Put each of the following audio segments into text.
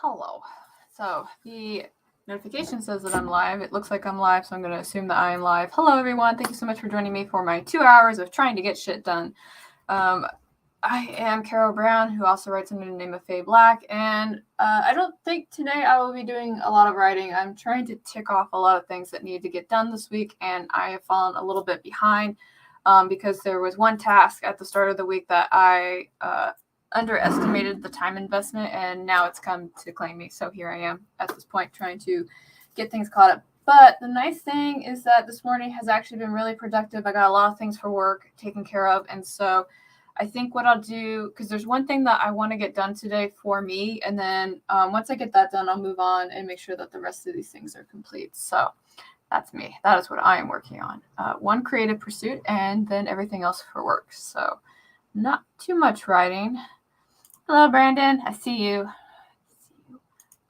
Hello. So the notification says that I'm live. It looks like I'm live, so I'm going to assume that I am live. Hello, everyone. Thank you so much for joining me for my 2 hours of trying to get shit done. I am Carol Brown, who also writes under the name of Faye Black, and I don't think today I will be doing a lot of writing. I'm trying to tick off a lot of things that need to get done this week, and I have fallen a little bit behind because there was one task at the start of the week that I underestimated the time investment, and now it's come to claim me. So here I am at this point trying to get things caught up. But the nice thing is that this morning has actually been really productive. I got a lot of things for work taken care of, and so I think what I'll do, because there's one thing that I want to get done today for me, and then once I get that done, I'll move on and make sure that the rest of these things are complete. So that's me. That is what I am working on. One creative pursuit, and then everything else for work. So not too much writing. Hello, Brandon. I see you.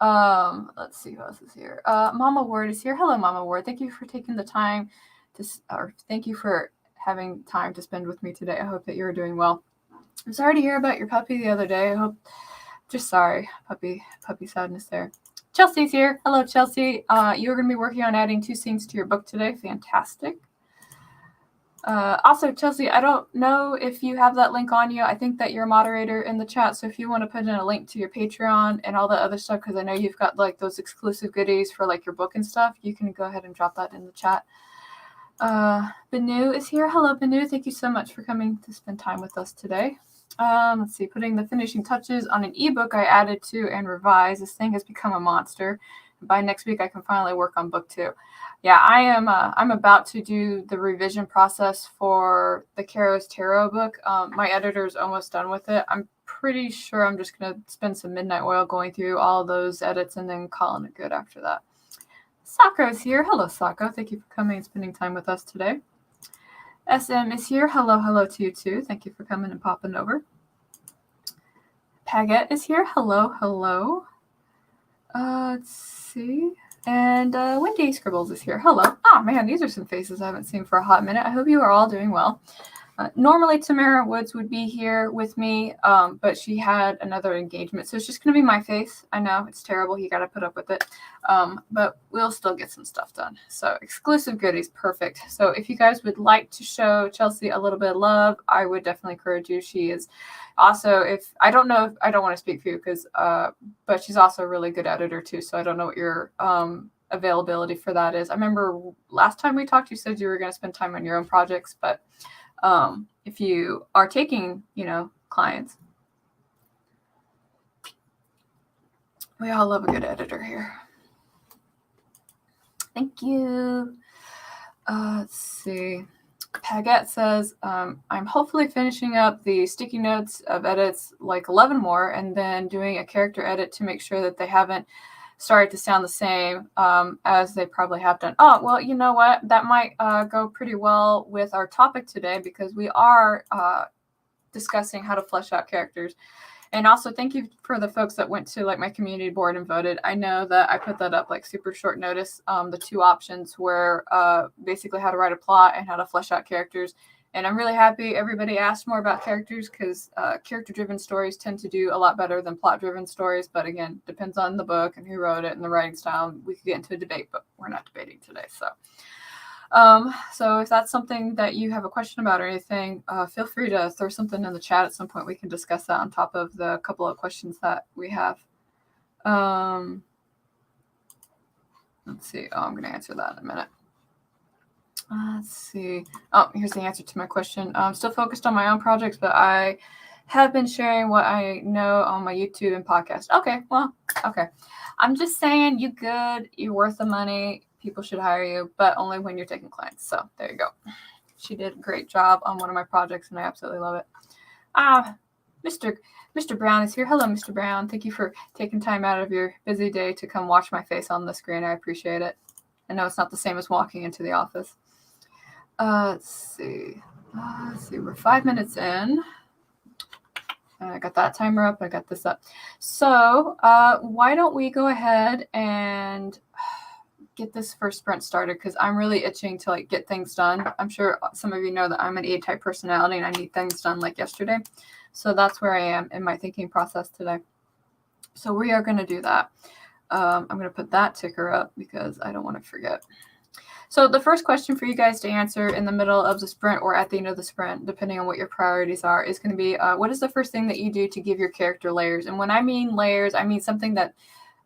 Let's see who else is here. Mama Ward is here. Hello, Mama Ward. Thank you for taking the time thank you for having time to spend with me today. I hope that you're doing well. I'm sorry to hear about your puppy the other day. Just sorry, puppy sadness there. Chelsea's here. Hello, Chelsea. You're going to be working on adding 2 scenes to your book today. Fantastic. Also, Chelsea, I don't know if you have that link on you. I think that you're a moderator in the chat, so if you want to put in a link to your Patreon and all the other stuff, because I know you've got like those exclusive goodies for like your book and stuff, you can go ahead and drop that in the chat. Benu is here. Hello, Benu. Thank you so much for coming to spend time with us today. Let's see, putting the finishing touches on an ebook I added to and revised. This thing has become a monster. By next week, I can finally work on book 2. Yeah, I'm about to do the revision process for the Karos Tarot book. My editor is almost done with it. I'm pretty sure I'm just going to spend some midnight oil going through all those edits and then calling it good after that. Sako's here. Hello, Sako. Thank you for coming and spending time with us today. SM is here. Hello to you too. Thank you for coming and popping over. Paget is here. Hello. Let's see. And Wendy Scribbles is here. Hello. Oh, man, these are some faces I haven't seen for a hot minute. I hope you are all doing well. Normally, Tamara Woods would be here with me, but she had another engagement. So it's just going to be my face. I know, it's terrible. You got to put up with it. But we'll still get some stuff done. So exclusive goodies, perfect. So if you guys would like to show Chelsea a little bit of love, I would definitely encourage you. She is also, I don't want to speak for you because, but she's also a really good editor too. So I don't know what your availability for that is. I remember last time we talked, you said you were going to spend time on your own projects, but if you are taking, clients, we all love a good editor here. Thank you. Let's see. Paget says, I'm hopefully finishing up the sticky notes of edits, like 11 more, and then doing a character edit to make sure that they haven't started to sound the same as they probably have done. Oh, well, you know what? That might go pretty well with our topic today because we are discussing how to flesh out characters. And also, thank you for the folks that went to like my community board and voted. I know that I put that up like super short notice. The 2 options were basically how to write a plot and how to flesh out characters. And I'm really happy everybody asked more about characters because character-driven stories tend to do a lot better than plot-driven stories. But again, depends on the book and who wrote it and the writing style. We could get into a debate, but we're not debating today. So if that's something that you have a question about or anything, feel free to throw something in the chat at some point. We can discuss that on top of the couple of questions that we have. Let's see. Oh, I'm going to answer that in a minute. Let's see. Oh, here's the answer to my question. I'm still focused on my own projects, but I have been sharing what I know on my YouTube and podcast. Okay. I'm just saying you good. You're worth the money. People should hire you, but only when you're taking clients. So there you go. She did a great job on one of my projects, and I absolutely love it. Mr. Brown is here. Hello, Mr. Brown. Thank you for taking time out of your busy day to come watch my face on the screen. I appreciate it. I know it's not the same as walking into the office. Let's see. We're 5 minutes in. I got that timer up. I got this up. So why don't we go ahead and get this first sprint started because I'm really itching to like get things done. I'm sure some of you know that I'm an A-type personality and I need things done like yesterday. So that's where I am in my thinking process today. So we are going to do that. I'm going to put that ticker up because I don't want to forget. So the first question for you guys to answer in the middle of the sprint or at the end of the sprint, depending on what your priorities are, is going to be what is the first thing that you do to give your character layers? And when I mean layers, I mean something that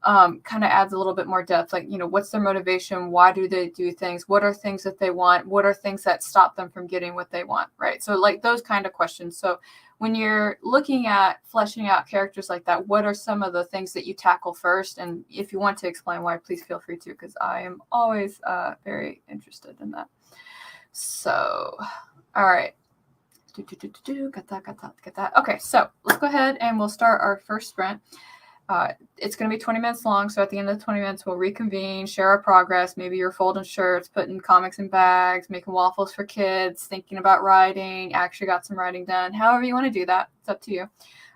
kind of adds a little bit more depth. Like, what's their motivation? Why do they do things? What are things that they want? What are things that stop them from getting what they want, right? So like those kind of questions. So when you're looking at fleshing out characters like that, what are some of the things that you tackle first? And if you want to explain why, please feel free to, because I am always very interested in that. So, all right. Got that. Okay, so let's go ahead and we'll start our first sprint. It's going to be 20 minutes long, so at the end of the 20 minutes, we'll reconvene, share our progress. Maybe you're folding shirts, putting comics in bags, making waffles for kids, thinking about writing, actually got some writing done. However you want to do that, it's up to you.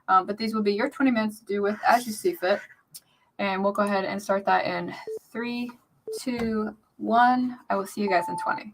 But these will be your 20 minutes to do with as you see fit. And we'll go ahead and start that in 3, 2, 1. I will see you guys in 20.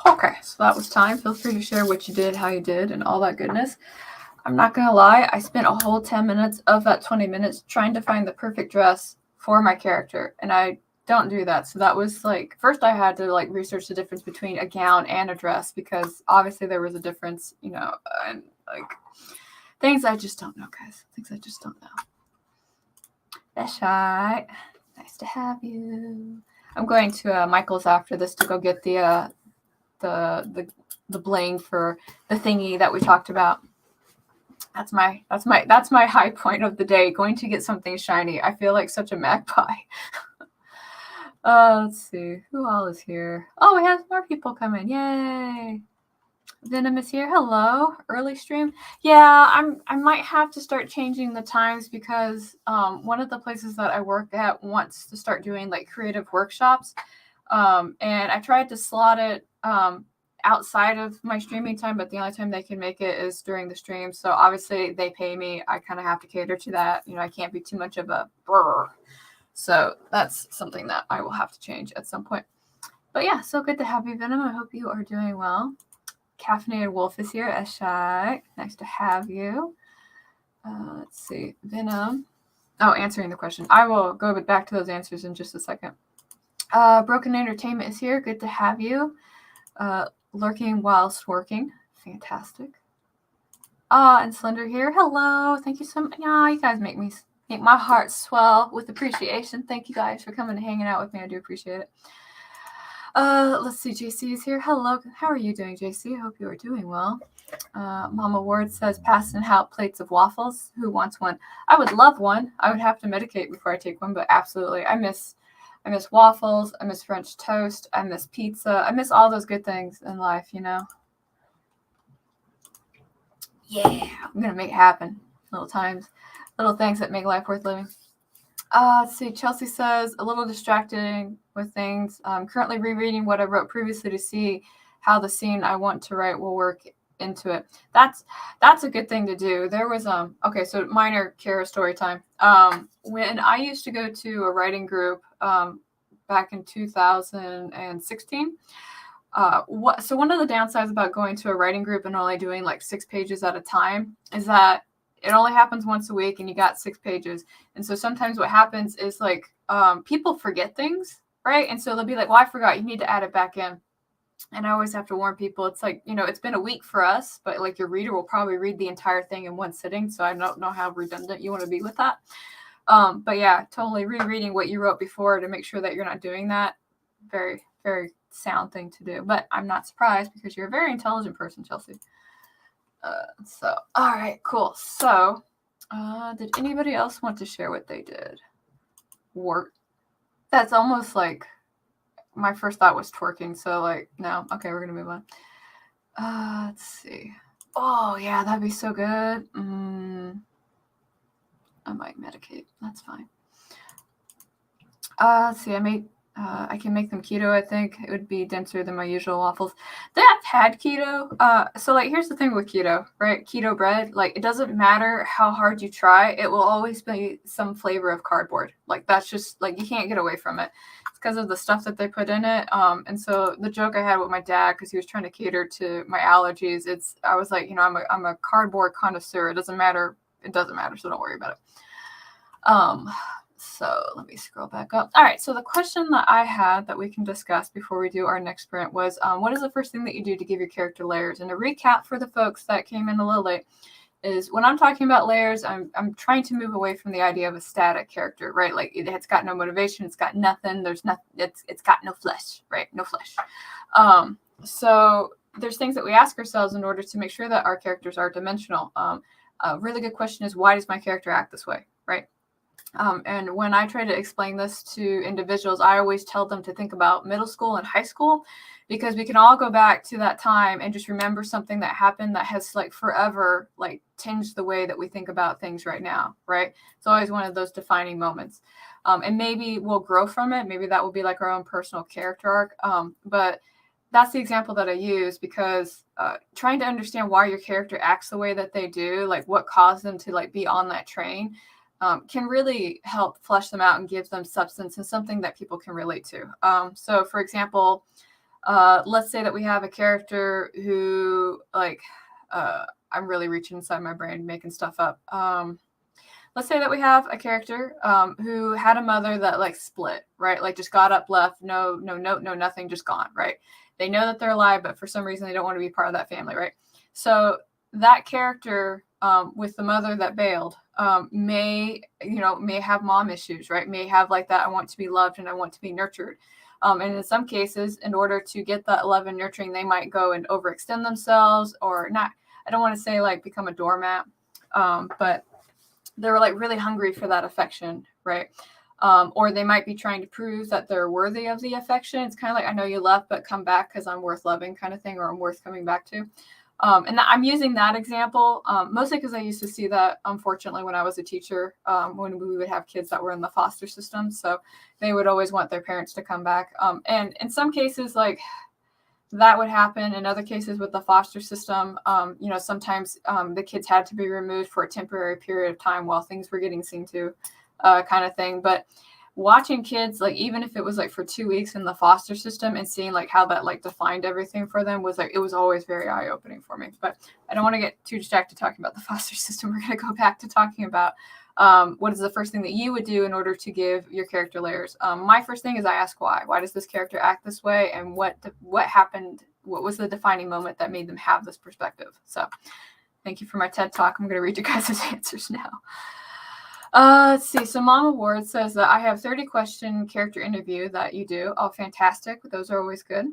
Okay, so that was time. Feel free to share what you did, how you did, and all that goodness. I'm not gonna lie, I spent a whole 10 minutes of that 20 minutes trying to find the perfect dress for my character, and I don't do that. So that was like, first I had to like research the difference between a gown and a dress, because obviously there was a difference, you know, and like things I just don't know, guys. Things I just don't know. That's right. Nice to have you. I'm going to Michael's after this to go get the bling for the thingy that we talked about. That's my high point of the day. Going to get something shiny. I feel like such a magpie. Let's see. Who all is here? Oh, we have more people coming. Yay. Venom is here. Hello. Early stream. Yeah, I might have to start changing the times, because one of the places that I work at wants to start doing like creative workshops. And I tried to slot it outside of my streaming time, but the only time they can make it is during the stream. So obviously they pay me. I kind of have to cater to that. You know, I can't be too much of a brr. So that's something that I will have to change at some point. But yeah, so good to have you, Venom. I hope you are doing well. Caffeinated Wolf is here. Eshai, nice to have you. Let's see. Venom. Oh, answering the question. I will go back to those answers in just a second. Broken Entertainment is here. Good to have you. Lurking whilst working. Fantastic. And Slender here. Hello. Thank you so much. Oh, you guys make my heart swell with appreciation. Thank you guys for coming and hanging out with me. I do appreciate it. Let's see. JC is here. Hello. How are you doing, JC? I hope you are doing well. Mama Ward says, passing out plates of waffles. Who wants one? I would love one. I would have to medicate before I take one, but absolutely. I miss waffles. I miss French toast. I miss pizza. I miss all those good things in life, you know? Yeah, I'm going to make it happen. Little things that make life worth living. Let's see. Chelsea says, a little distracting with things. I'm currently rereading what I wrote previously to see how the scene I want to write will work into it. That's a good thing to do. There was okay, so minor Kara story time. When I used to go to a writing group back in 2016. So one of the downsides about going to a writing group and only doing like 6 pages at a time is that it only happens once a week and you got 6 pages. And so sometimes what happens is like people forget things, right? And so they'll be like, well, I forgot, you need to add it back in. And I always have to warn people, it's like, you know, it's been a week for us, but like your reader will probably read the entire thing in one sitting. So I don't know how redundant you want to be with that. But yeah, totally rereading what you wrote before to make sure that you're not doing that. Very, very sound thing to do. But I'm not surprised because you're a very intelligent person, Chelsea. So, all right, cool. So, did anybody else want to share what they did? Work. That's almost like my first thought was twerking. So, like, no. Okay, we're going to move on. Let's see. Oh, yeah, that'd be so good. I might medicate. That's fine. Let's see. I can make them keto, I think. It would be denser than my usual waffles. I've had keto. So, like, here's the thing with keto, right? Keto bread, like, it doesn't matter how hard you try. It will always be some flavor of cardboard. Like, that's just, like, you can't get away from it. It's because of the stuff that they put in it. And so the joke I had with my dad, because he was trying to cater to my allergies, I was like, you know, I'm a cardboard connoisseur. It doesn't matter. So don't worry about it. So let me scroll back up. All right. So the question that I had that we can discuss before we do our next sprint was, what is the first thing that you do to give your character layers? And to recap for the folks that came in a little late is when I'm talking about layers, I'm trying to move away from the idea of a static character, right? Like it's got no motivation. It's got nothing. There's nothing. It's got no flesh, right? No flesh. So there's things that we ask ourselves in order to make sure that our characters are dimensional. A really good question is, why does my character act this way, right? And when I try to explain this to individuals, I always tell them to think about middle school and high school, because we can all go back to that time and just remember something that happened that has like forever like tinged the way that we think about things right now, right? It's always one of those defining moments. And maybe we'll grow from it. Maybe that will be like our own personal character arc. But that's the example that I use because trying to understand why your character acts the way that they do, like what caused them to like be on that train, can really help flesh them out and give them substance and something that people can relate to. So, for example, Let's say that we have a character who, like, I'm really reaching inside my brain, making stuff up. Let's say that we have a character who had a mother that like split, right? Like just got up, left, no note, no nothing, just gone, right? They know that they're alive, but for some reason they don't want to be part of that family, right? So that character with the mother that bailed may have mom issues, right? May have like that I want to be loved and I want to be nurtured. And in some cases, in order to get that love and nurturing, they might go and overextend themselves or not. I don't want to say like become a doormat, but they were like really hungry for that affection, right? Or they might be trying to prove that they're worthy of the affection. It's kind of like, I know you left, but come back because I'm worth loving kind of thing, or I'm worth coming back to. I'm using that example mostly because I used to see that, unfortunately, when I was a teacher, when we would have kids that were in the foster system. So they would always want their parents to come back. And in some cases, like, that would happen. In other cases with the foster system, sometimes the kids had to be removed for a temporary period of time while things were getting seen to, kind of thing. But watching kids, like, even if it was like for 2 weeks in the foster system and seeing like how that like defined everything for them was like, it was always very eye-opening for me. But I don't want to get too distracted talking about the foster system. We're going to go back to talking about what is the first thing that you would do in order to give your character layers. My first thing is I ask why does this character act this way, and what happened, what was the defining moment that made them have this perspective. So thank you for my TED talk. I'm going to read you guys' answers now. Let's see. So Mama Ward says that I have 30 question character interview that you do. Oh, fantastic. Those are always good.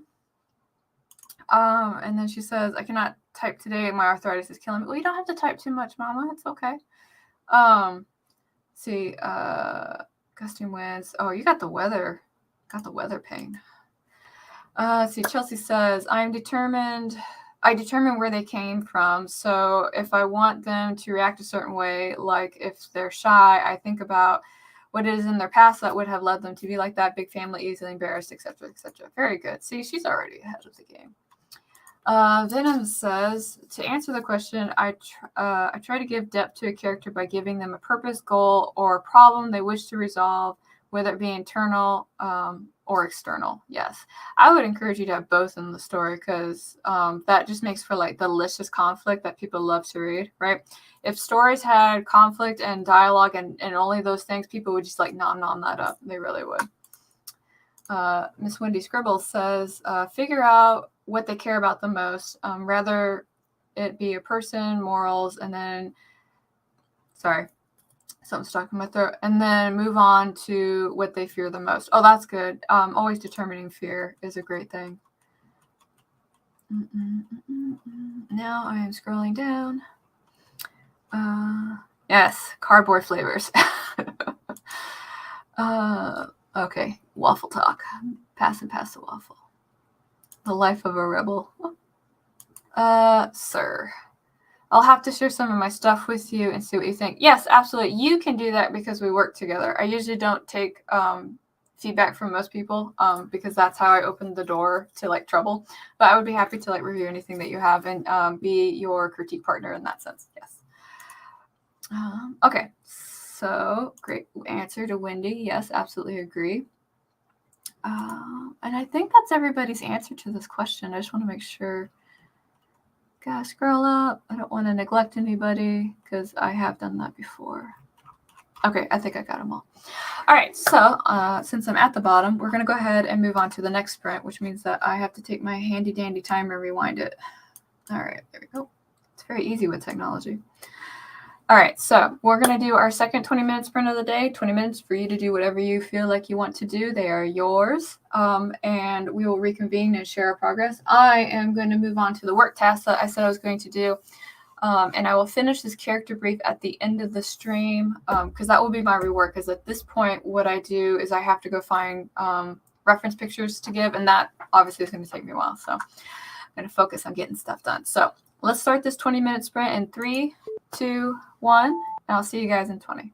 And then she says, I cannot type today. My arthritis is killing me. Well, you don't have to type too much, Mama. It's okay. See, gusting winds. Oh, you got the weather. Got the weather pain. See, Chelsea says, I determine where they came from. So if I want them to react a certain way, like if they're shy, I think about what it is in their past that would have led them to be like that. Big family, easily embarrassed, etc., etc. Very good. See, she's already ahead of the game. Venom says, to answer the question, I try to give depth to a character by giving them a purpose, goal, or a problem they wish to resolve, whether it be internal or external. Yes, I would encourage you to have both in the story, because that just makes for like delicious conflict that people love to read, right? If stories had conflict and dialogue and only those things, people would just like nom that up. They really would. Miss Wendy Scribble says, figure out what they care about the most, rather it be a person, morals, and then, sorry, something stuck in my throat, and then move on to what they fear the most. Oh, that's good. Always determining fear is a great thing. Now I am scrolling down. Yes, cardboard flavors. Okay, waffle talk. Pass the waffle. The life of a rebel. Sir, I'll have to share some of my stuff with you and see what you think. Yes, absolutely. You can do that because we work together. I usually don't take feedback from most people because that's how I open the door to like trouble. But I would be happy to like review anything that you have and be your critique partner in that sense. Yes. Okay. So great answer to Wendy. Yes, absolutely agree. And I think that's everybody's answer to this question. I just want to make sure. Gotta scroll up. I don't want to neglect anybody because I have done that before. Okay, I think I got them all. All right, so since I'm at the bottom, we're going to go ahead and move on to the next sprint, which means that I have to take my handy dandy timer and rewind it. All right, there we go. It's very easy with technology. All right, so we're going to do our second 20-minute sprint of the day, 20 minutes for you to do whatever you feel like you want to do. They are yours, and we will reconvene and share our progress. I am going to move on to the work task that I said I was going to do, and I will finish this character brief at the end of the stream because that will be my reward, because at this point, what I do is I have to go find reference pictures to give, and that obviously is going to take me a while, so I'm going to focus on getting stuff done. So let's start this 20-minute sprint in 3, 2, 1, and I'll see you guys in 20.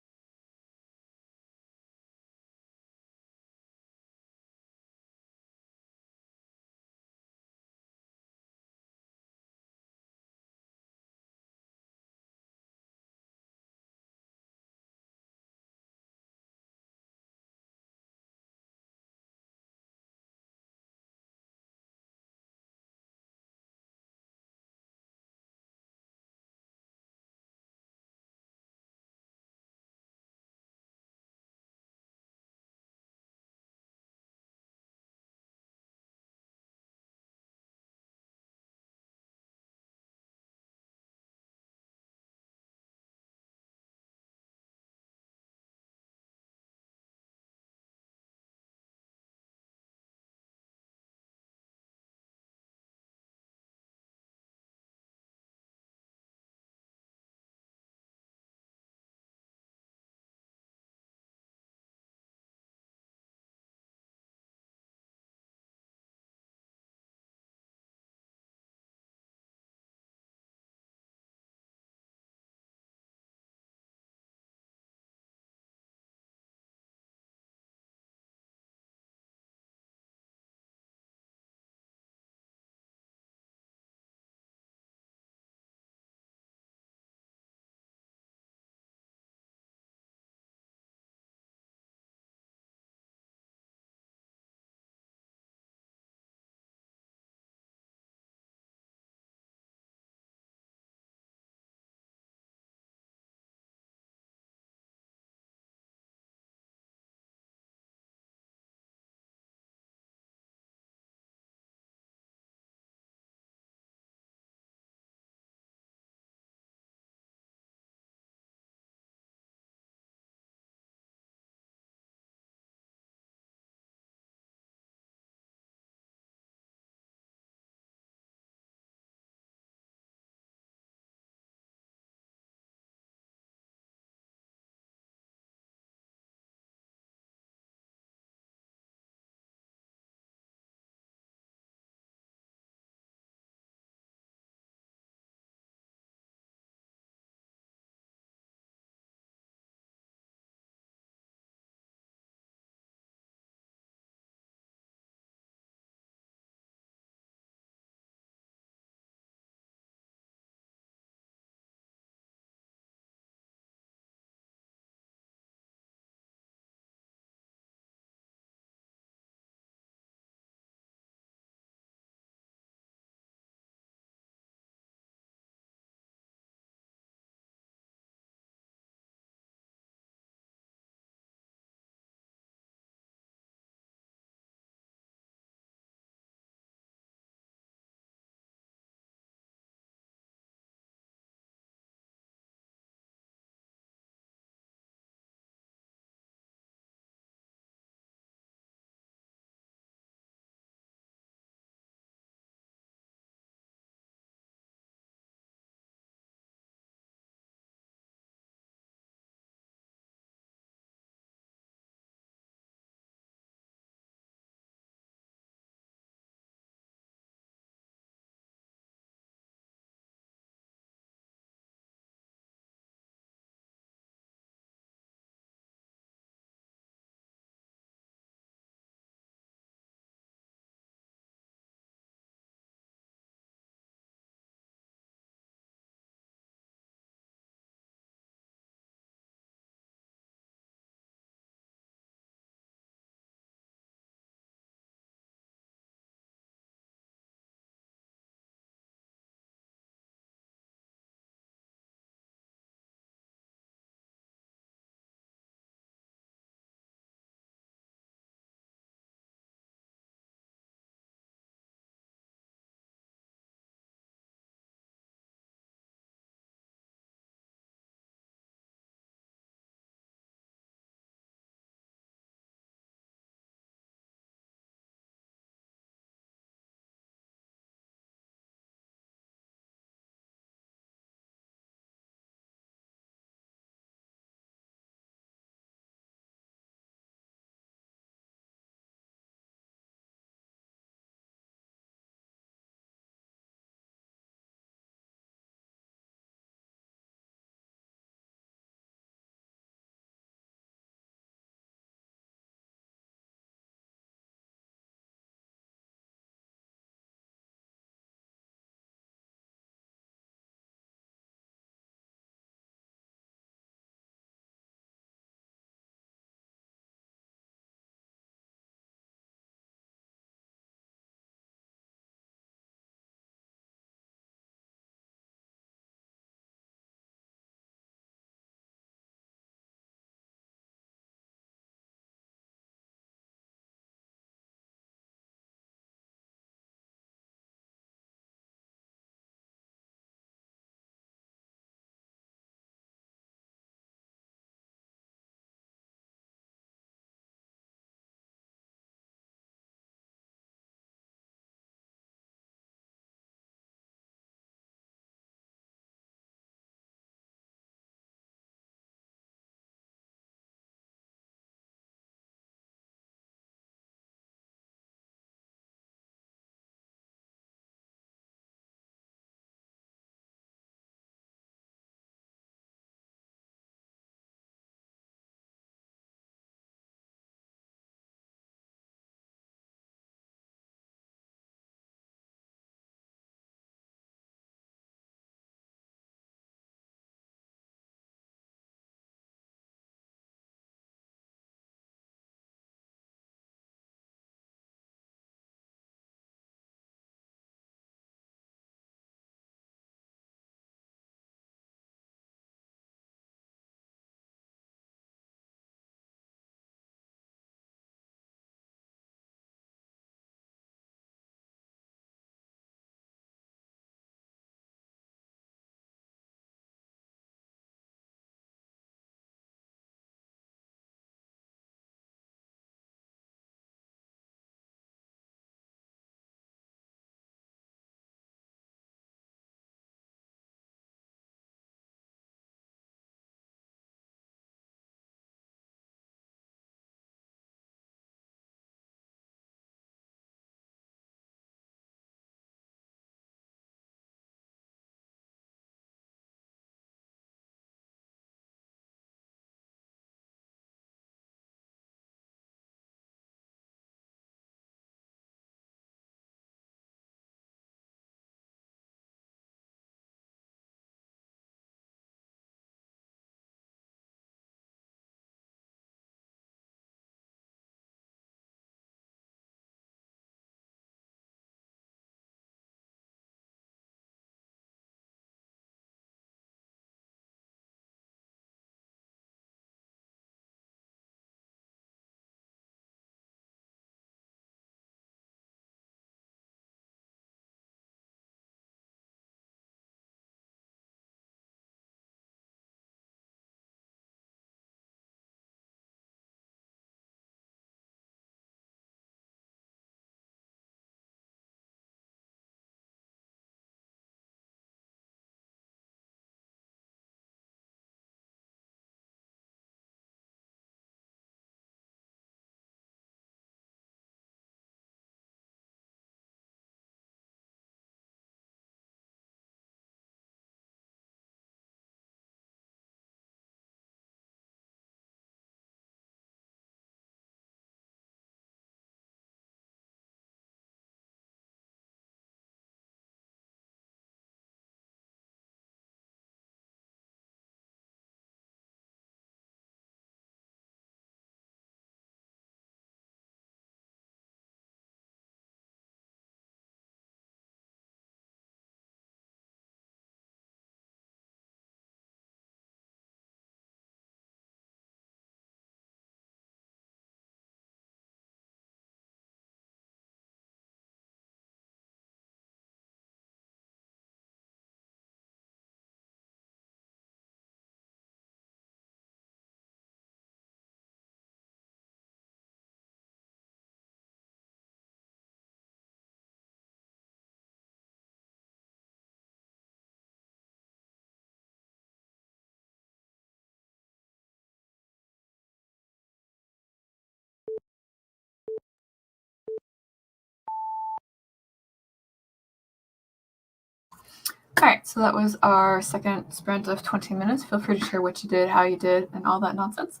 right, so that was our second sprint of 20 minutes. Feel free to share what you did, how you did, and all that nonsense.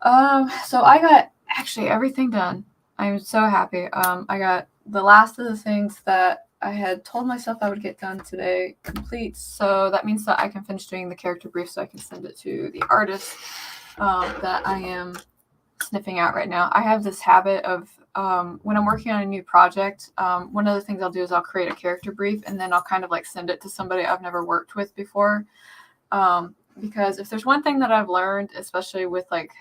So I got actually everything done. I'm so happy. I got the last of the things that I had told myself I would get done today complete. So that means that I can finish doing the character brief so I can send it to the artist that I am sniffing out right now. I have this habit of when I'm working on a new project, one of the things I'll do is I'll create a character brief and then I'll kind of like send it to somebody I've never worked with before. Because if there's one thing that I've learned, especially with like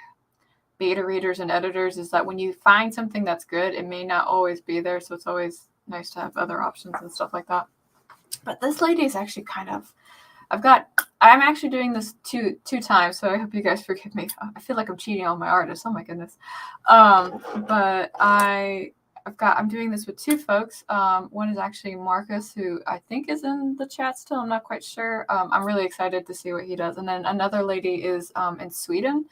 beta readers and editors, is that when you find something that's good, it may not always be there. So it's always nice to have other options and stuff like that. But this lady is actually kind of, I'm actually doing this two times, so I hope you guys forgive me. I feel like I'm cheating on my artist. Oh my goodness. But I'm doing this with two folks. One is actually Marcus, who I think is in the chat still. I'm not quite sure. I'm really excited to see what he does. And then another lady is in Sweden.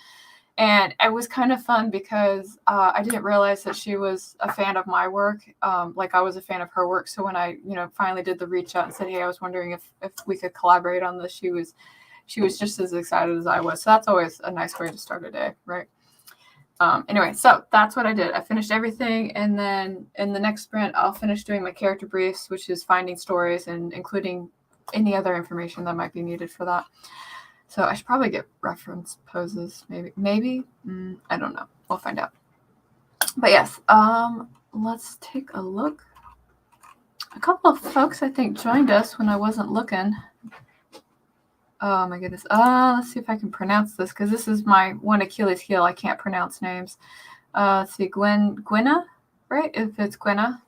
And it was kind of fun because I didn't realize that she was a fan of my work, like I was a fan of her work. So when I, finally did the reach out and said, hey, I was wondering if we could collaborate on this, she was just as excited as I was. So that's always a nice way to start a day, right? Anyway, so that's what I did. I finished everything, and then in the next sprint, I'll finish doing my character briefs, which is finding stories and including any other information that might be needed for that. So I should probably get reference poses, maybe. I don't know. We'll find out. But yes, let's take a look. A couple of folks, I think, joined us when I wasn't looking. Oh my goodness. Let's see if I can pronounce this, because this is my one Achilles heel. I can't pronounce names. Let's see, Gwenna, right? If it's Gwenna,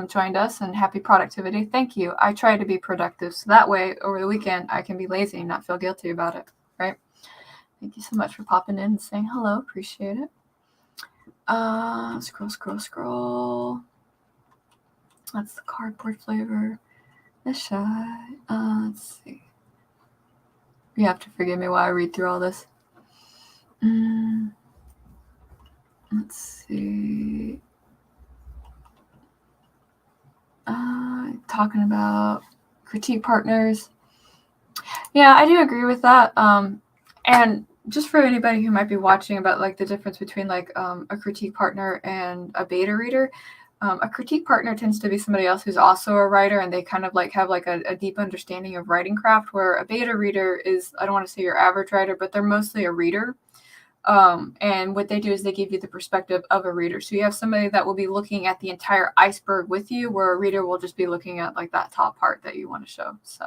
joined us, and happy productivity. Thank you. I try to be productive, so that way over the weekend I can be lazy and not feel guilty about it, right? Thank you so much for popping in and saying hello. Appreciate it. Scroll. That's the cardboard flavor. The shy. Let's see. You have to forgive me while I read through all this. Let's see. Talking about critique partners. Yeah, I do agree with that. And just for anybody who might be watching about like the difference between like a critique partner and a beta reader, a critique partner tends to be somebody else who's also a writer, and they kind of like have like a deep understanding of writing craft, where a beta reader is, I don't want to say your average writer, but they're mostly a reader. And what they do is they give you the perspective of a reader. So you have somebody that will be looking at the entire iceberg with you, where a reader will just be looking at like that top part that you want to show. So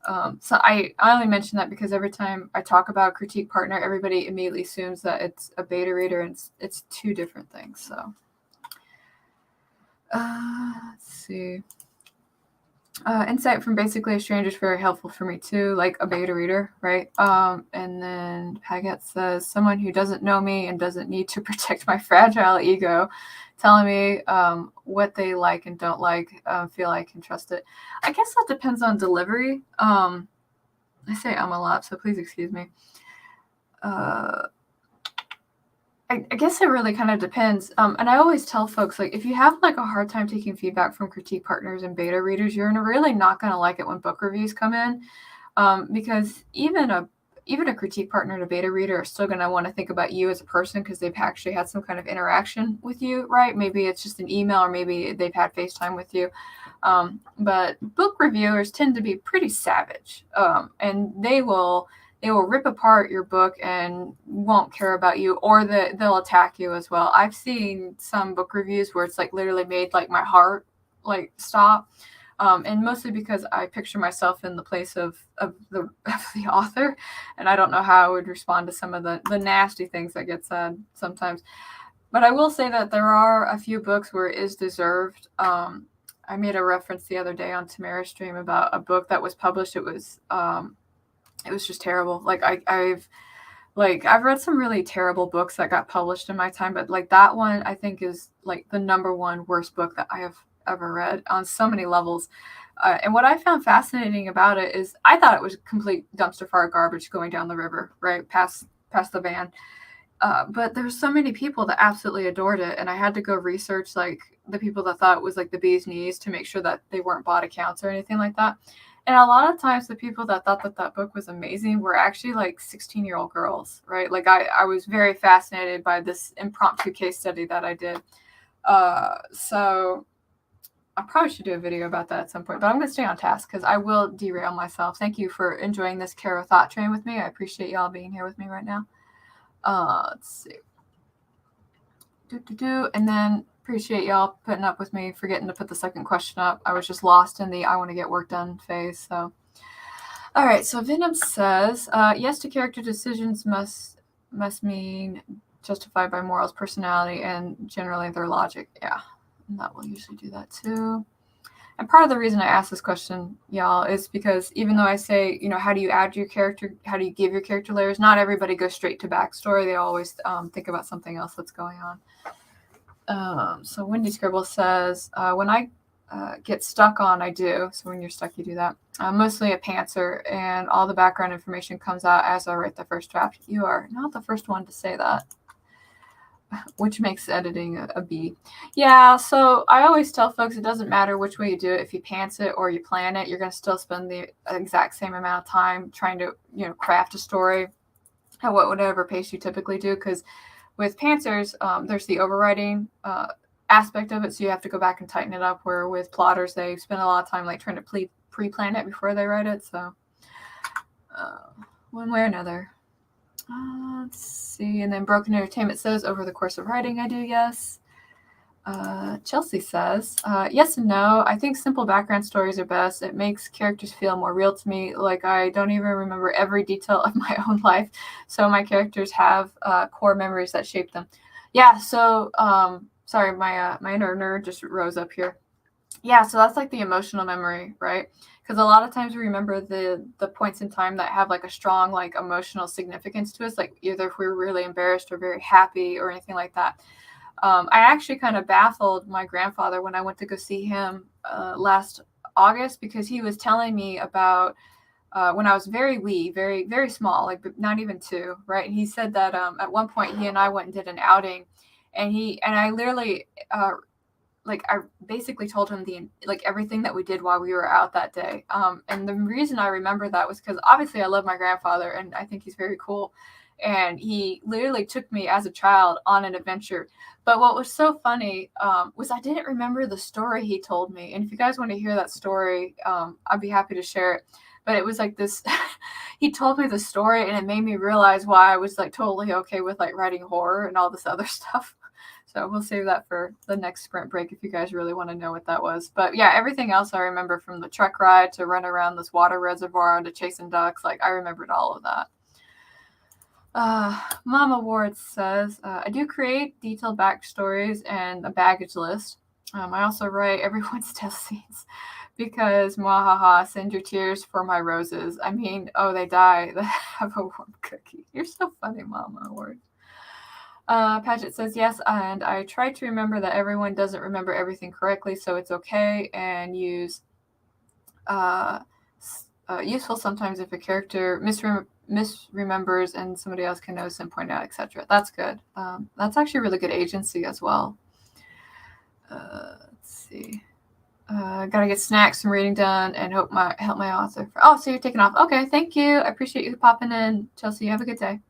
I only mention that because every time I talk about a critique partner, everybody immediately assumes that it's a beta reader, and it's two different things. So let's see. Insight from Basically a Stranger is very helpful for me too, like a beta reader, right? And then Paget says, someone who doesn't know me and doesn't need to protect my fragile ego, telling me what they like and don't like, feel I can trust it. I guess that depends on delivery. I say a lot, so please excuse me. I guess it really kind of depends. And I always tell folks, like, if you have like a hard time taking feedback from critique partners and beta readers, you're really not going to like it when book reviews come in, because even a critique partner and a beta reader are still going to want to think about you as a person, because they've actually had some kind of interaction with you, right? Maybe it's just an email, or maybe they've had FaceTime with you. But book reviewers tend to be pretty savage, and they will rip apart your book and won't care about you, or they'll attack you as well. I've seen some book reviews where it's like literally made like my heart like stop. And mostly because I picture myself in the place of the author, and I don't know how I would respond to some of the nasty things that get said sometimes. But I will say that there are a few books where it is deserved. I made a reference the other day on Tamara's stream about a book that was published. It was just terrible. Like I've read some really terrible books that got published in my time, but like that one I think is like the number one worst book that I have ever read on so many levels. And what I found fascinating about it is I thought it was complete dumpster fire garbage going down the river, right past the van. But there's so many people that absolutely adored it, and I had to go research like the people that thought it was like the bee's knees to make sure that they weren't bot accounts or anything like that. And a lot of times the people that thought that that book was amazing were actually like 16-year-old girls, right? Like I was very fascinated by this impromptu case study that I did. So I probably should do a video about that at some point, but I'm going to stay on task because I will derail myself. Thank you for enjoying this Caro Thought Train with me. I appreciate y'all being here with me right now. Let's see. And then appreciate y'all putting up with me forgetting to put the second question up. I was just lost in the I want to get work done phase. So, all right. So Venom says, yes to character decisions must mean justified by morals, personality, and generally their logic. Yeah, and that will usually do that too. And part of the reason I asked this question, y'all, is because even though I say, how do you add your character, how do you give your character layers, not everybody goes straight to backstory. They always think about something else that's going on. So Wendy Scribble says, when I get stuck on, I do. So when you're stuck, you do that. I'm mostly a pantser, and all the background information comes out as I write the first draft. You are not the first one to say that, which makes editing a B. Yeah, so I always tell folks it doesn't matter which way you do it. If you pants it or you plan it, you're going to still spend the exact same amount of time trying to, craft a story at whatever pace you typically do. Because with pantsers, there's the overwriting aspect of it, so you have to go back and tighten it up, where with plotters, they spend a lot of time like trying to pre-plan it before they write it. So one way or another. Let's see. And then Broken Entertainment says, over the course of writing, I do, yes. Chelsea says, yes and no. I think simple background stories are best. It makes characters feel more real to me. Like I don't even remember every detail of my own life. So my characters have core memories that shape them. Yeah, so, sorry, my inner nerd just rose up here. Yeah, so that's like the emotional memory, right? Because a lot of times we remember the points in time that have like a strong like emotional significance to us, like either if we were really embarrassed or very happy or anything like that. I actually kind of baffled my grandfather when I went to go see him last August, because he was telling me about when I was very wee, very, very small, like not even 2, right? And he said that at one point he and I went and did an outing, and I literally I basically told him everything that we did while we were out that day. And the reason I remember that was because obviously I love my grandfather and I think he's very cool. And he literally took me as a child on an adventure. But what was so funny was I didn't remember the story he told me. And if you guys want to hear that story, I'd be happy to share it. But it was like this, he told me the story and it made me realize why I was like totally okay with like writing horror and all this other stuff. So we'll save that for the next sprint break if you guys really want to know what that was. But yeah, everything else I remember, from the truck ride to run around this water reservoir to chasing ducks. Like I remembered all of that. Mama Ward says, I do create detailed backstories and a baggage list. I also write everyone's death scenes because, mwahaha, send your tears for my roses. I mean, oh, they die. They have a warm cookie. You're so funny, Mama Ward. Paget says, yes, and I try to remember that everyone doesn't remember everything correctly, so it's okay, and use useful sometimes if a character misremembers and somebody else can notice and point out, etc. That's good. That's actually really good agency as well. Let's see. Gotta get snacks and reading done and help my author. So you're taking off. Okay, thank you. I appreciate you popping in, Chelsea. Have a good day.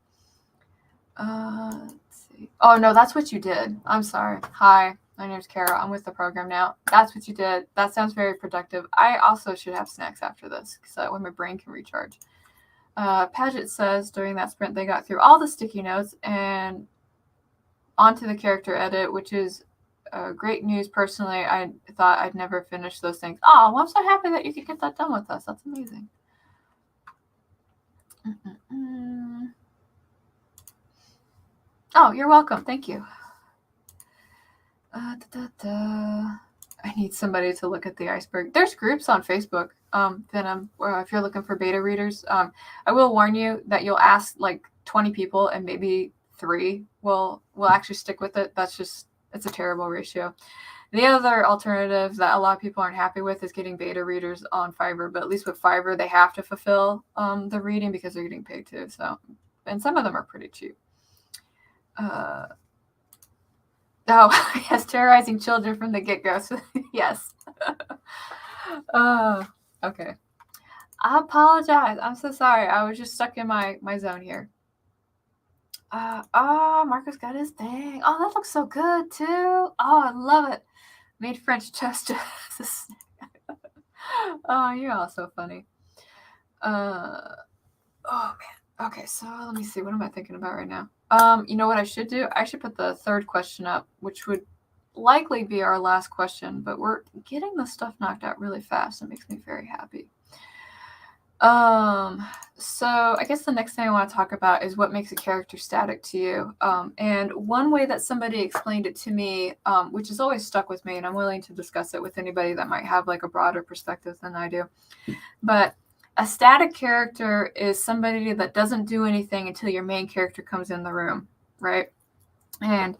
Let's see. Oh no, that's what you did. I'm sorry. Hi, my name's Kara. I'm with the program now. That's what you did. That sounds very productive. I also should have snacks after this so that way my brain can recharge. Paget says during that sprint they got through all the sticky notes and onto the character edit, which is great news. Personally, I thought I'd never finish those things. Oh, well, I'm so happy that you could get that done with us. That's amazing. Oh, you're welcome. Thank you. I need somebody to look at the iceberg. There's groups on Facebook, Venom, if you're looking for beta readers. I will warn you that you'll ask like 20 people and maybe 3 will actually stick with it. It's a terrible ratio. The other alternative that a lot of people aren't happy with is getting beta readers on Fiverr, but at least with Fiverr, they have to fulfill the reading because they're getting paid too. So, and some of them are pretty cheap. Yes, terrorizing children from the get-go. So, yes. Okay. I apologize. I'm so sorry. I was just stuck in my zone here. Oh, Marcus got his thing. Oh, that looks so good too. Oh, I love it. Made French toast as a snack. Oh, you're all so funny. Oh man. Okay, so let me see. What am I thinking about right now? You know what I should do? I should put the third question up, which would likely be our last question, but we're getting the stuff knocked out really fast. It makes me very happy. So I guess the next thing I want to talk about is what makes a character static to you. And one way that somebody explained it to me, which has always stuck with me, and I'm willing to discuss it with anybody that might have like a broader perspective than I do. But a static character is somebody that doesn't do anything until your main character comes in the room, right? And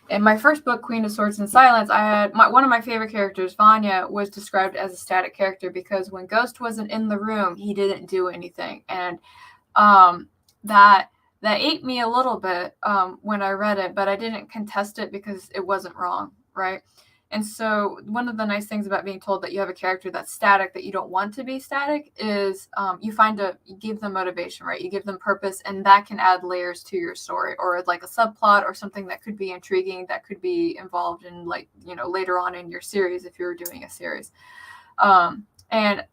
in my first book, Queen of Swords and Silence, I had one of my favorite characters, Vanya, was described as a static character because when Ghost wasn't in the room, he didn't do anything, and that ate me a little bit when I read it, but I didn't contest it because it wasn't wrong, right? And so one of the nice things about being told that you have a character that's static, that you don't want to be static, is you give them motivation, right? You give them purpose, and that can add layers to your story, or like a subplot, or something that could be intriguing, that could be involved in, like, later on in your series if you're doing a series. And I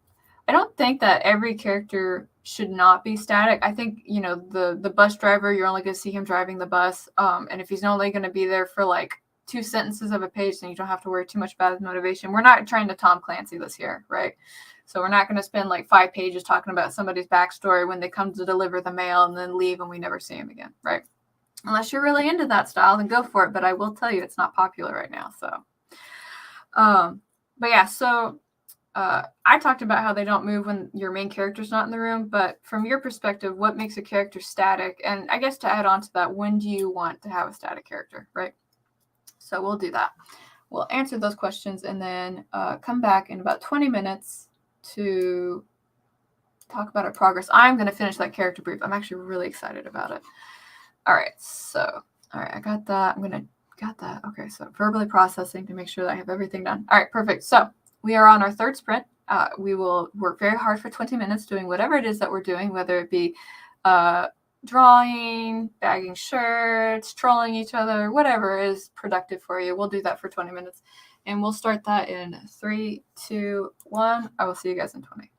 don't think that every character should not be static. I think, the bus driver, you're only going to see him driving the bus. And if he's only going to be there for like 2 sentences of a page, then you don't have to worry too much about his motivation. We're not trying to Tom Clancy this here, right? So we're not going to spend like 5 pages talking about somebody's backstory when they come to deliver the mail and then leave and we never see him again, right? Unless you're really into that style, then go for it. But I will tell you, it's not popular right now. So, but yeah, so I talked about how they don't move when your main character's not in the room, but from your perspective, what makes a character static? And I guess to add on to that, when do you want to have a static character, right? So we'll do that. We'll answer those questions and then come back in about 20 minutes to talk about our progress. I'm going to finish that character brief. I'm actually really excited about it. All right, I got that. Got that. Okay, so verbally processing to make sure that I have everything done. All right, perfect. So we are on our third sprint. We will work very hard for 20 minutes doing whatever it is that we're doing, whether it be drawing, bagging shirts, trolling each other, whatever is productive for you. We'll do that for 20 minutes. And we'll start that in 3, 2, 1. I will see you guys in 20.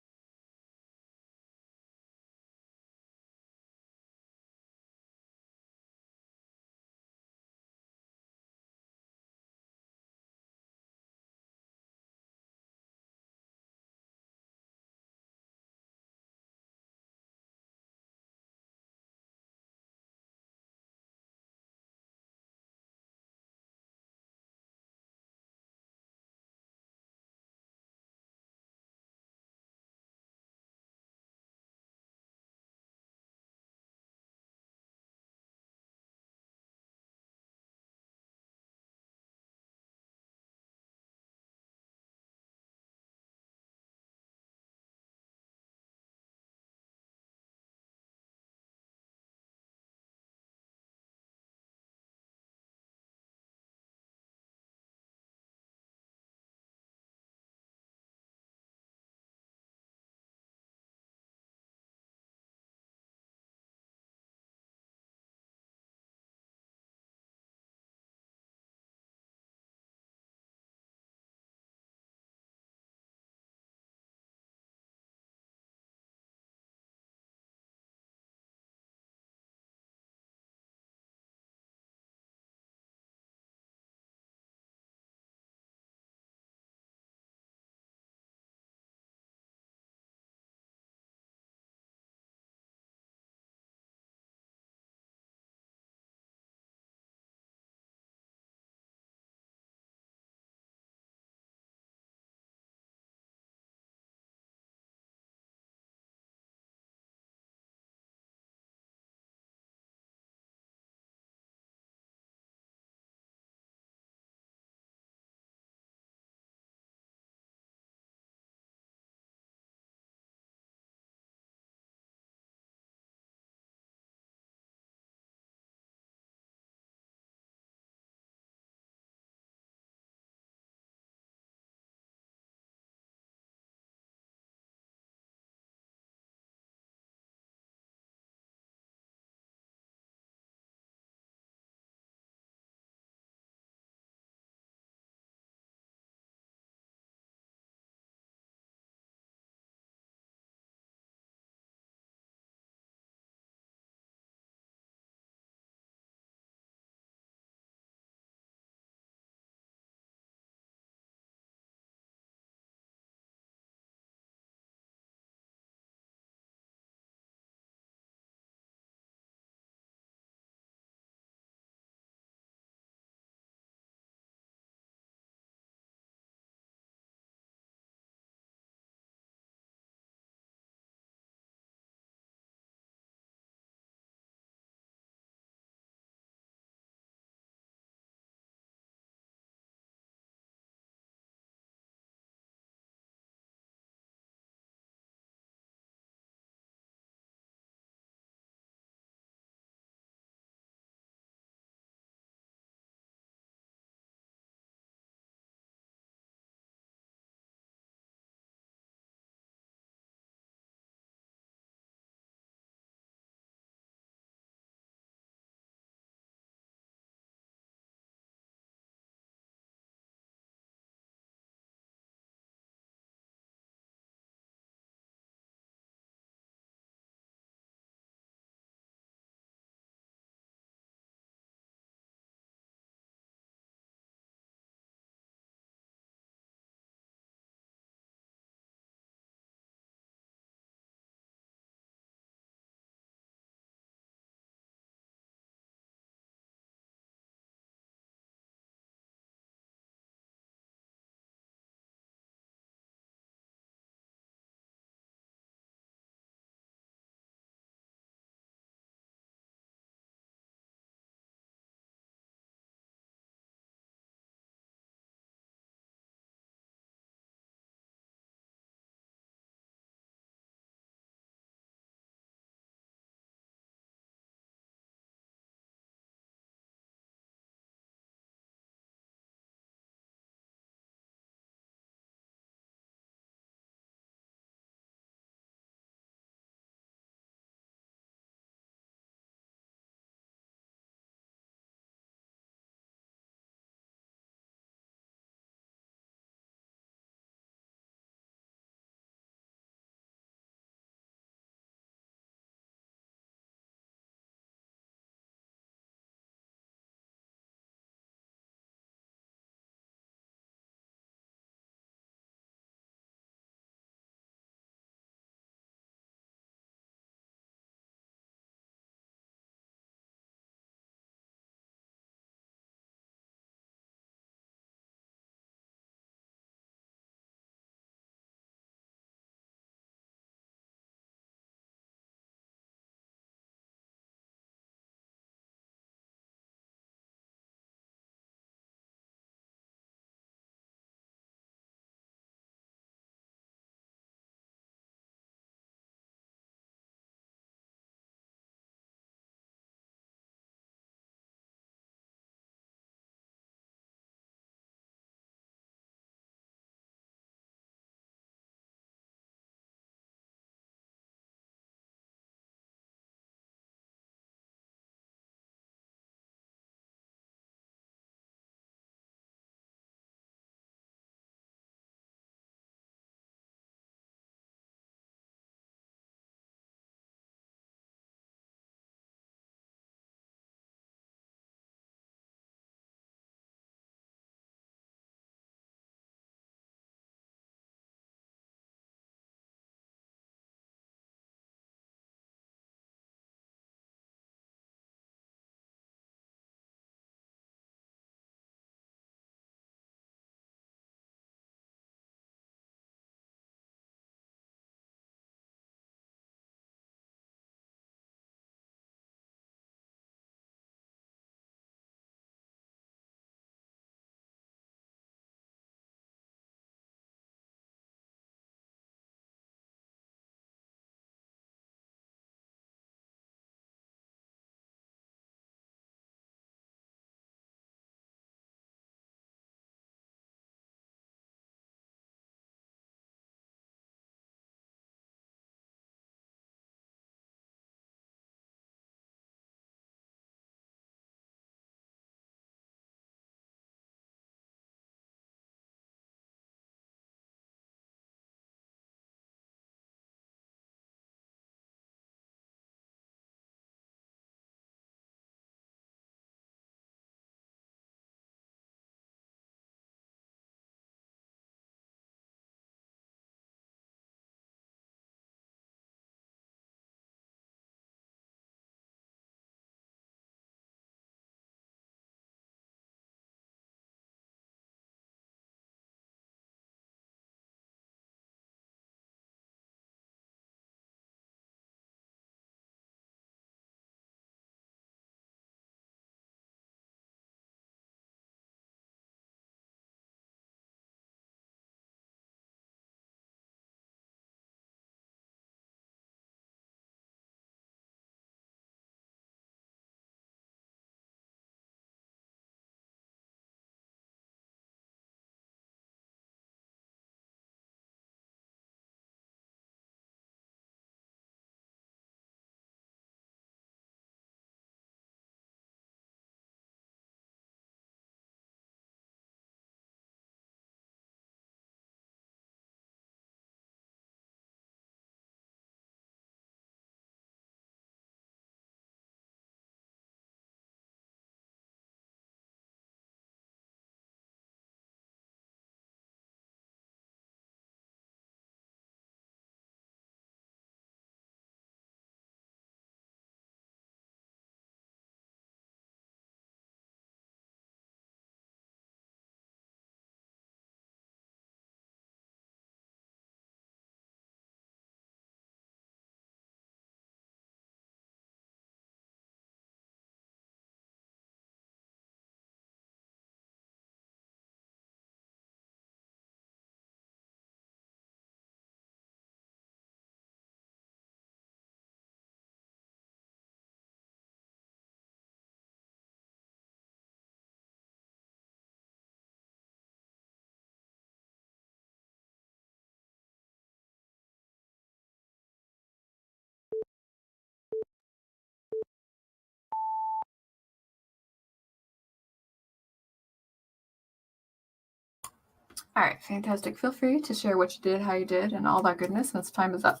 All right, fantastic. Feel free to share what you did, how you did, and all that goodness since time is up.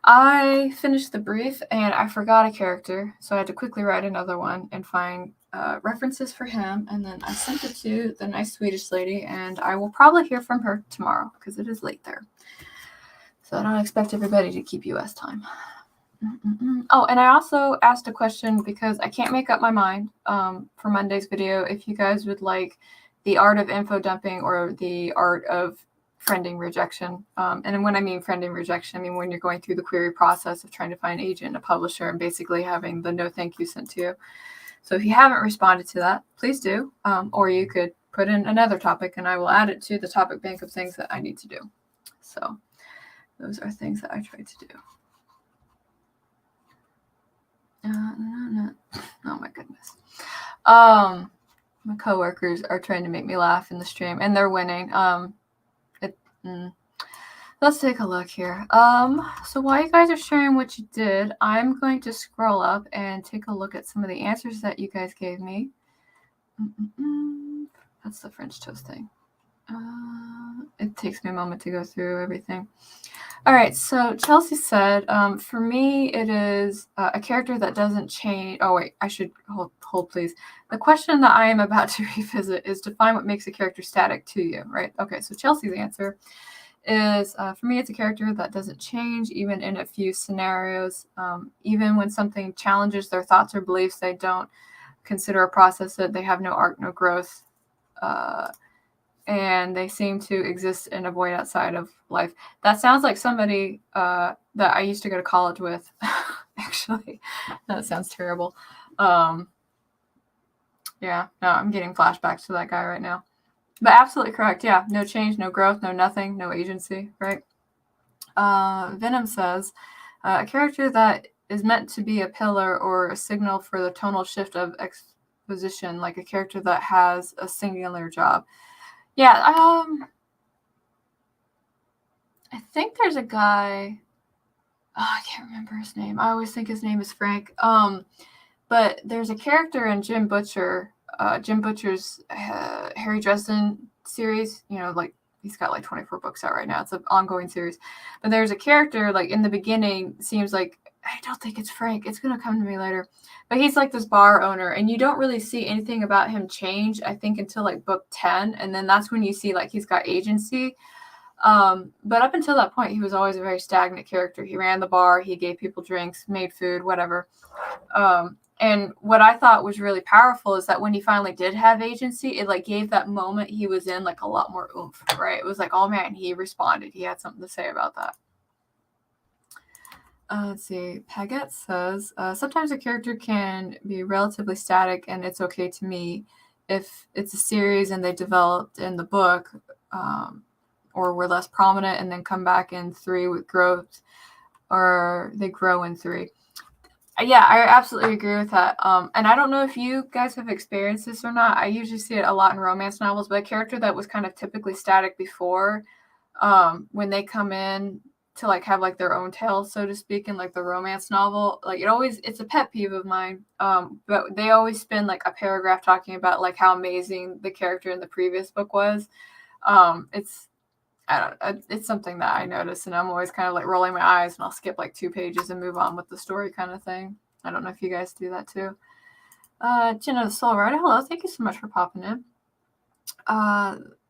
I finished the brief and I forgot a character, so I had to quickly write another one and find references for him, and then I sent it to the nice Swedish lady, and I will probably hear from her tomorrow because it is late there. So I don't expect everybody to keep US time. Oh, and I also asked a question because I can't make up my mind for Monday's video if you guys would like the art of info dumping or the art of friending rejection. And when I mean friending rejection, I mean when you're going through the query process of trying to find an agent, a publisher, and basically having the no thank you sent to you. So if you haven't responded to that, please do. Or you could put in another topic and I will add it to the topic bank of things that I need to do. So those are things that I try to do. Oh my goodness. My coworkers are trying to make me laugh in the stream, and they're winning. Let's take a look here. So while you guys are sharing what you did, I'm going to scroll up and take a look at some of the answers that you guys gave me. That's the French toast thing. It takes me a moment to go through everything. All right, so Chelsea said, for me, it is a character that doesn't change. Oh, wait, I should hold, please. The question that I am about to revisit is define what makes a character static to you, right? Okay, so Chelsea's answer is, for me, it's a character that doesn't change even in a few scenarios. Even when something challenges their thoughts or beliefs, they don't consider or process it. They have no arc, no growth. And they seem to exist in a void outside of life. That sounds like somebody that I used to go to college with, actually. That sounds terrible. Yeah, no, I'm getting flashbacks to that guy right now. But absolutely correct. Yeah, no change, no growth, no nothing, no agency, right? Venom says, a character that is meant to be a pillar or a signal for the tonal shift of exposition, like a character that has a singular job. Yeah, I think there's a guy. Oh, I can't remember his name. I always think his name is Frank. But there's a character in Jim Butcher's Harry Dresden series. You know, like he's got like 24 books out right now. It's an ongoing series. But there's a character like in the beginning. Seems like I don't think it's Frank. It's gonna come to me later. But he's like this bar owner, and you don't really see anything about him change, I think, until like book 10, and then that's when you see like he's got agency. But up until that point, he was always a very stagnant character. He ran the bar, he gave people drinks, made food, whatever. And what I thought was really powerful is that when he finally did have agency, it like gave that moment he was in like a lot more oomph, right? It was like, oh man, he responded. He had something to say about that. Let's see. Paget says, sometimes a character can be relatively static and it's okay to me if it's a series and they developed in the book or were less prominent and then come back in 3 with growth, or they grow in 3. Yeah, I absolutely agree with that. And I don't know if you guys have experienced this or not. I usually see it a lot in romance novels, but a character that was kind of typically static before, when they come in to like have like their own tale, so to speak, in like the romance novel, like it's a pet peeve of mine. But they always spend like a paragraph talking about like how amazing the character in the previous book was. It's something that I notice, and I'm always kind of like rolling my eyes, and I'll skip like 2 pages and move on with the story kind of thing. I don't know if you guys do that too. Jenna the Soul Rider, hello, thank you so much for popping in.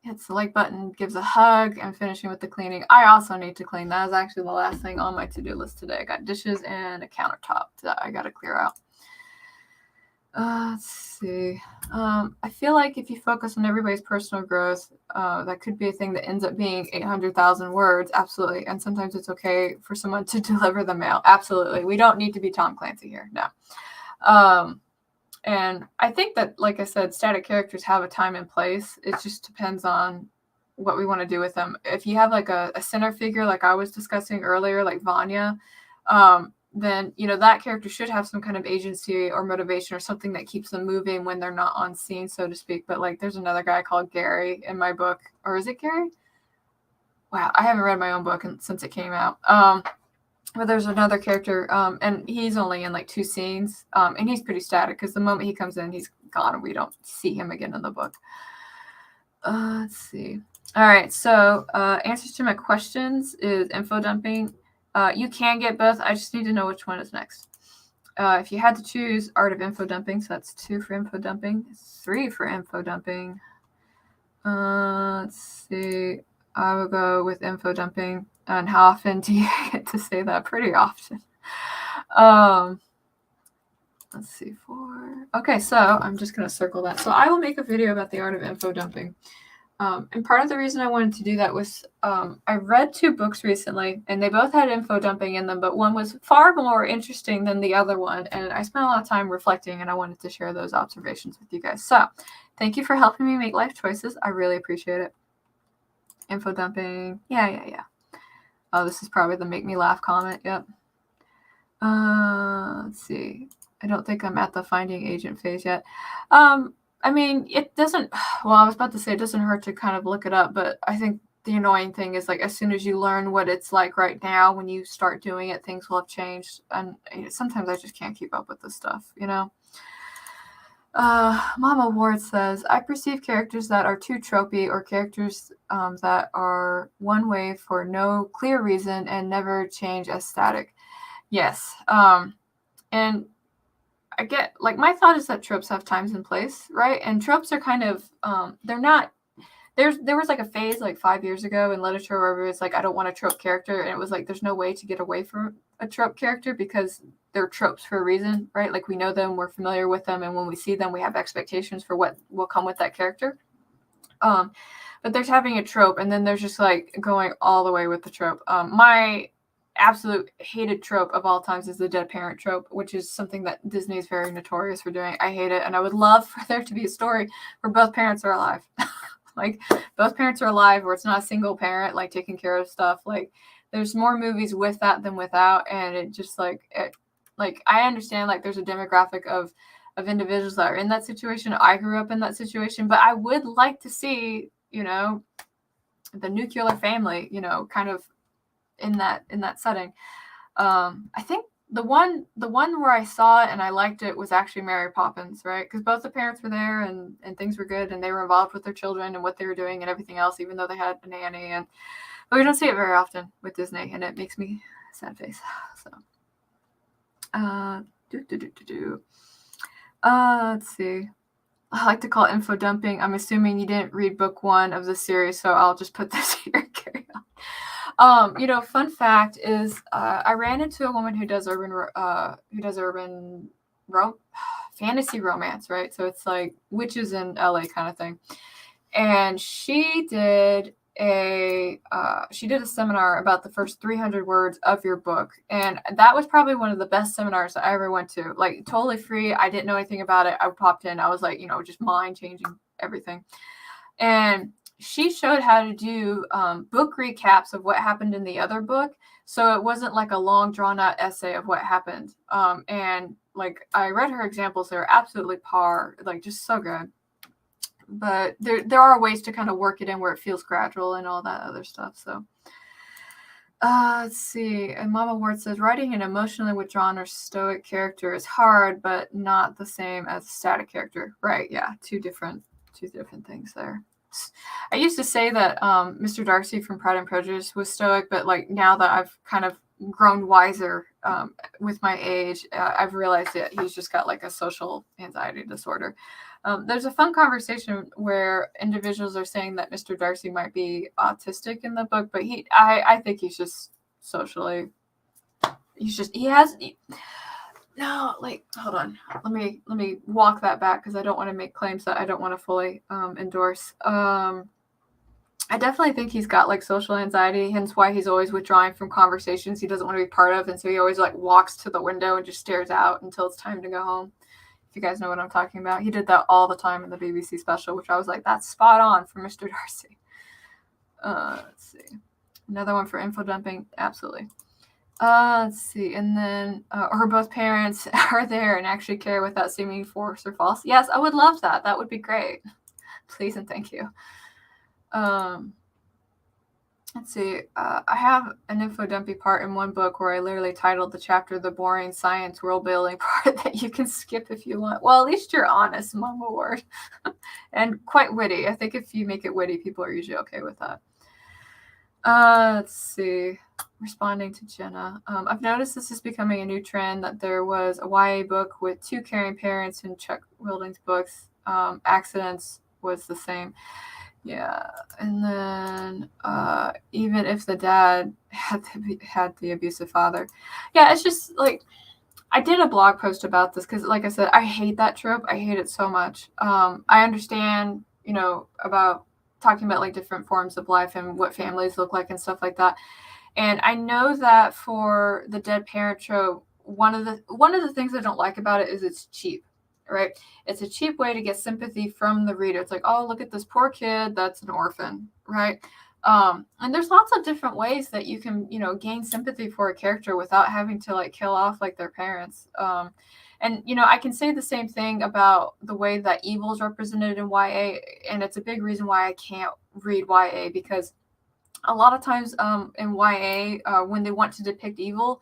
Hits the like button, gives a hug, and finishing with the cleaning. I also need to clean. That is actually the last thing on my to-do list today. I got dishes and a countertop that I got to clear out. Let's see. I feel like if you focus on everybody's personal growth, that could be a thing that ends up being 800,000 words. Absolutely. And sometimes it's okay for someone to deliver the mail. Absolutely. We don't need to be Tom Clancy here. No. And I think that, like I said, static characters have a time and place. It just depends on what we want to do with them. If you have like a center figure, like I was discussing earlier, like Vanya, then, you know, that character should have some kind of agency or motivation or something that keeps them moving when they're not on scene, so to speak. But like there's another guy called Gary in my book. Or is it Gary? Wow, I haven't read my own book since it came out. But there's another character, and he's only in like 2 scenes, and he's pretty static because the moment he comes in, he's gone, and we don't see him again in the book. Let's see. All right, so answers to my questions is info dumping. You can get both. I just need to know which one is next. If you had to choose art of info dumping, so that's 2 for info dumping, 3 for info dumping. Let's see. I will go with info dumping. And how often do you get to say that? Pretty often. Let's see, 4. Okay, so I'm just going to circle that. So I will make a video about the art of info dumping. And part of the reason I wanted to do that was I read 2 books recently, and they both had info dumping in them, but one was far more interesting than the other one. And I spent a lot of time reflecting, and I wanted to share those observations with you guys. So thank you for helping me make life choices. I really appreciate it. Info dumping. Yeah. Oh, this is probably the make me laugh comment. Yep. Let's see. I don't think I'm at the finding agent phase yet. I mean, it doesn't, well, I was about to say it doesn't hurt to kind of look it up, but I think the annoying thing is like as soon as you learn what it's like right now, when you start doing it, things will have changed. And sometimes I just can't keep up with this stuff, you know? Mama Ward says, I perceive characters that are too tropey or characters that are one way for no clear reason and never change as static. Yes. And I get, like, my thought is that tropes have times and place, right? And tropes are kind of, they're not, there was like a phase like 5 years ago in literature where it's like, I don't want a trope character. And it was like, there's no way to get away from a trope character because they're tropes for a reason, right? Like we know them, we're familiar with them. And when we see them, we have expectations for what will come with that character. But there's having a trope, and then there's just like going all the way with the trope. My absolute hated trope of all times is the dead parent trope, which is something that Disney is very notorious for doing. I hate it, and I would love for there to be a story where both parents are alive. Like both parents are alive, where it's not a single parent like taking care of stuff. Like there's more movies with that than without, and it just like I understand like there's a demographic of individuals that are in that situation. I grew up in that situation, but I would like to see, you know, the nuclear family, you know, kind of in that setting. I think the one where I saw it and I liked it was actually Mary Poppins, right? Because both the parents were there and things were good and they were involved with their children and what they were doing and everything else, even though they had a nanny. But we don't see it very often with Disney, and it makes me sad face. So, let's see. I like to call it info dumping. I'm assuming you didn't read book 1 of the series, so I'll just put this here and carry on. You know, fun fact is I ran into a woman who does urban fantasy romance, right? So it's like witches in LA kind of thing. And she did a seminar about the first 300 words of your book, and that was probably one of the best seminars I ever went to. Like totally free. I didn't know anything about it. I popped in. I was like, you know, just mind changing everything. And she showed how to do book recaps of what happened in the other book, so it wasn't like a long drawn out essay of what happened. And like I read her examples, they're absolutely par, like just so good. But there are ways to kind of work it in where it feels gradual and all that other stuff. So let's see. And Mama Ward says writing an emotionally withdrawn or stoic character is hard, but not the same as a static character. Right? Yeah, two different things there. I used to say that Mr. Darcy from Pride and Prejudice was stoic, but like now that I've kind of grown wiser with my age, I've realized that he's just got like a social anxiety disorder. There's a fun conversation where individuals are saying that Mr. Darcy might be autistic in the book, but I think he's just socially, no, like, hold on. Let me walk that back because I don't want to make claims that I don't want to fully endorse. I definitely think he's got like social anxiety, hence why he's always withdrawing from conversations he doesn't want to be part of, and so he always like walks to the window and just stares out until it's time to go home. If you guys know what I'm talking about, he did that all the time in the BBC special, which I was like, that's spot on for Mr. Darcy. Let's see, another one for info dumping, absolutely. Let's see, and then or both parents are there and actually care without seeming forced or false. Yes, I would love that. That would be great. Please and thank you. Let's see. I have an info dumpy part in one book where I literally titled the chapter "The Boring Science World Building Part" that you can skip if you want. Well, at least you're honest, Mama Ward, and quite witty. I think if you make it witty, people are usually okay with that. Let's see. Responding to Jenna. I've noticed this is becoming a new trend that there was a YA book with 2 caring parents in Chuck Wilding's books. Accidents was the same. Yeah, and then even if the dad had the abusive father, yeah, it's just like I did a blog post about this because, like I said, I hate that trope. I hate it so much. I understand, about talking about like different forms of life and what families look like and stuff like that. And I know that for the dead parent trope, one of the things I don't like about it is it's cheap, right? It's a cheap way to get sympathy from the reader. It's like, oh, look at this poor kid, that's an orphan, right? And there's lots of different ways that you can, gain sympathy for a character without having to like kill off like their parents. And I can say the same thing about the way that evil is represented in YA, and it's a big reason why I can't read YA, because a lot of times in YA, when they want to depict evil,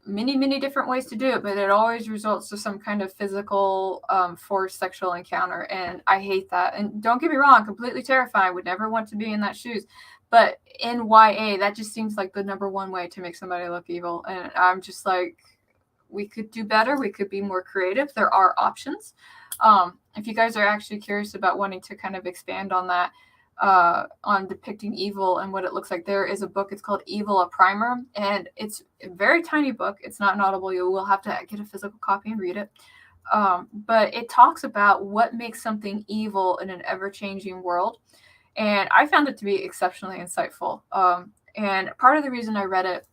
many different ways to do it, but it always results to some kind of physical forced sexual encounter, and I hate that. And don't get me wrong, completely terrifying, would never want to be in that shoes, but in YA that just seems like the number one way to make somebody look evil, and I'm just like, we could do better, we could be more creative, there are options. If you guys are actually curious about wanting to kind of expand on that, on depicting evil and what it looks like, there is a book. It's called Evil, a Primer, and it's a very tiny book. It's not an audible. You will have to get a physical copy and read it. But it talks about what makes something evil in an ever-changing world, and I found it to be exceptionally insightful. And part of the reason I read it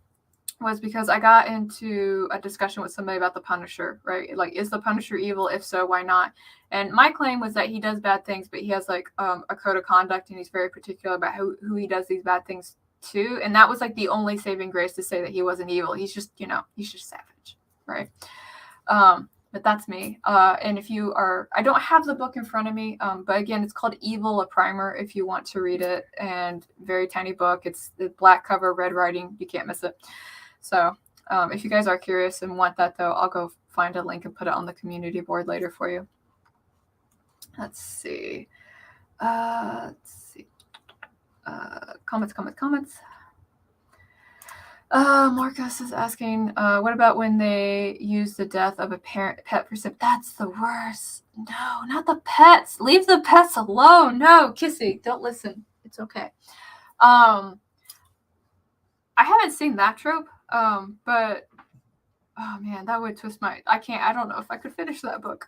was because I got into a discussion with somebody about the Punisher, right? Like, is the Punisher evil? If so, why not? And my claim was that he does bad things, but he has like a code of conduct, and he's very particular about who he does these bad things to. And that was like the only saving grace to say that he wasn't evil. He's just, he's just savage, right? But that's me. And if you are, I don't have the book in front of me, but again, it's called Evil, a Primer if you want to read it. And very tiny book. It's the black cover, red writing. You can't miss it. So if you guys are curious and want that, though, I'll go find a link and put it on the community board later for you. Let's see. Comments. Marcus is asking, what about when they use the death of a pet for sim? That's the worst. No, not the pets. Leave the pets alone. No, Kissy, don't listen. It's okay. I haven't seen that trope. But oh man, that would twist my. I don't know if I could finish that book.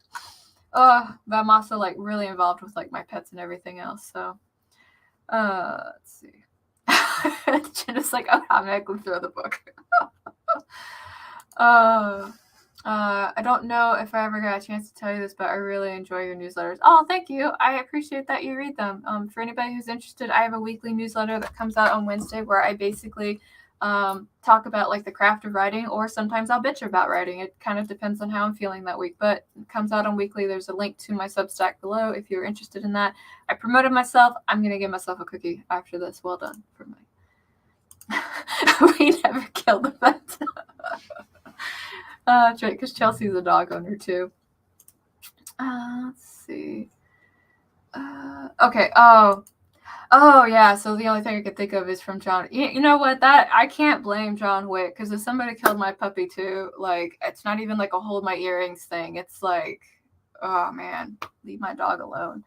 But I'm also like really involved with like my pets and everything else. So, let's see. Jenna's like, oh, I'm not gonna throw the book. I don't know if I ever got a chance to tell you this, but I really enjoy your newsletters. Oh, thank you. I appreciate that you read them. For anybody who's interested, I have a weekly newsletter that comes out on Wednesday where I basically talk about like the craft of writing, or sometimes I'll bitch about writing. It kind of depends on how I'm feeling that week, but it comes out on weekly. There's a link to my Substack below if you're interested in that. I promoted myself. I'm going to give myself a cookie after this. Well done for my... We never killed the pet. That's right, because Chelsea's a dog owner too. Let's see. Okay. Oh yeah. So the only thing I could think of is from John. You know what? That I can't blame John Wick, because if somebody killed my puppy too, like, it's not even like a hold my earrings thing. It's like, oh man, leave my dog alone.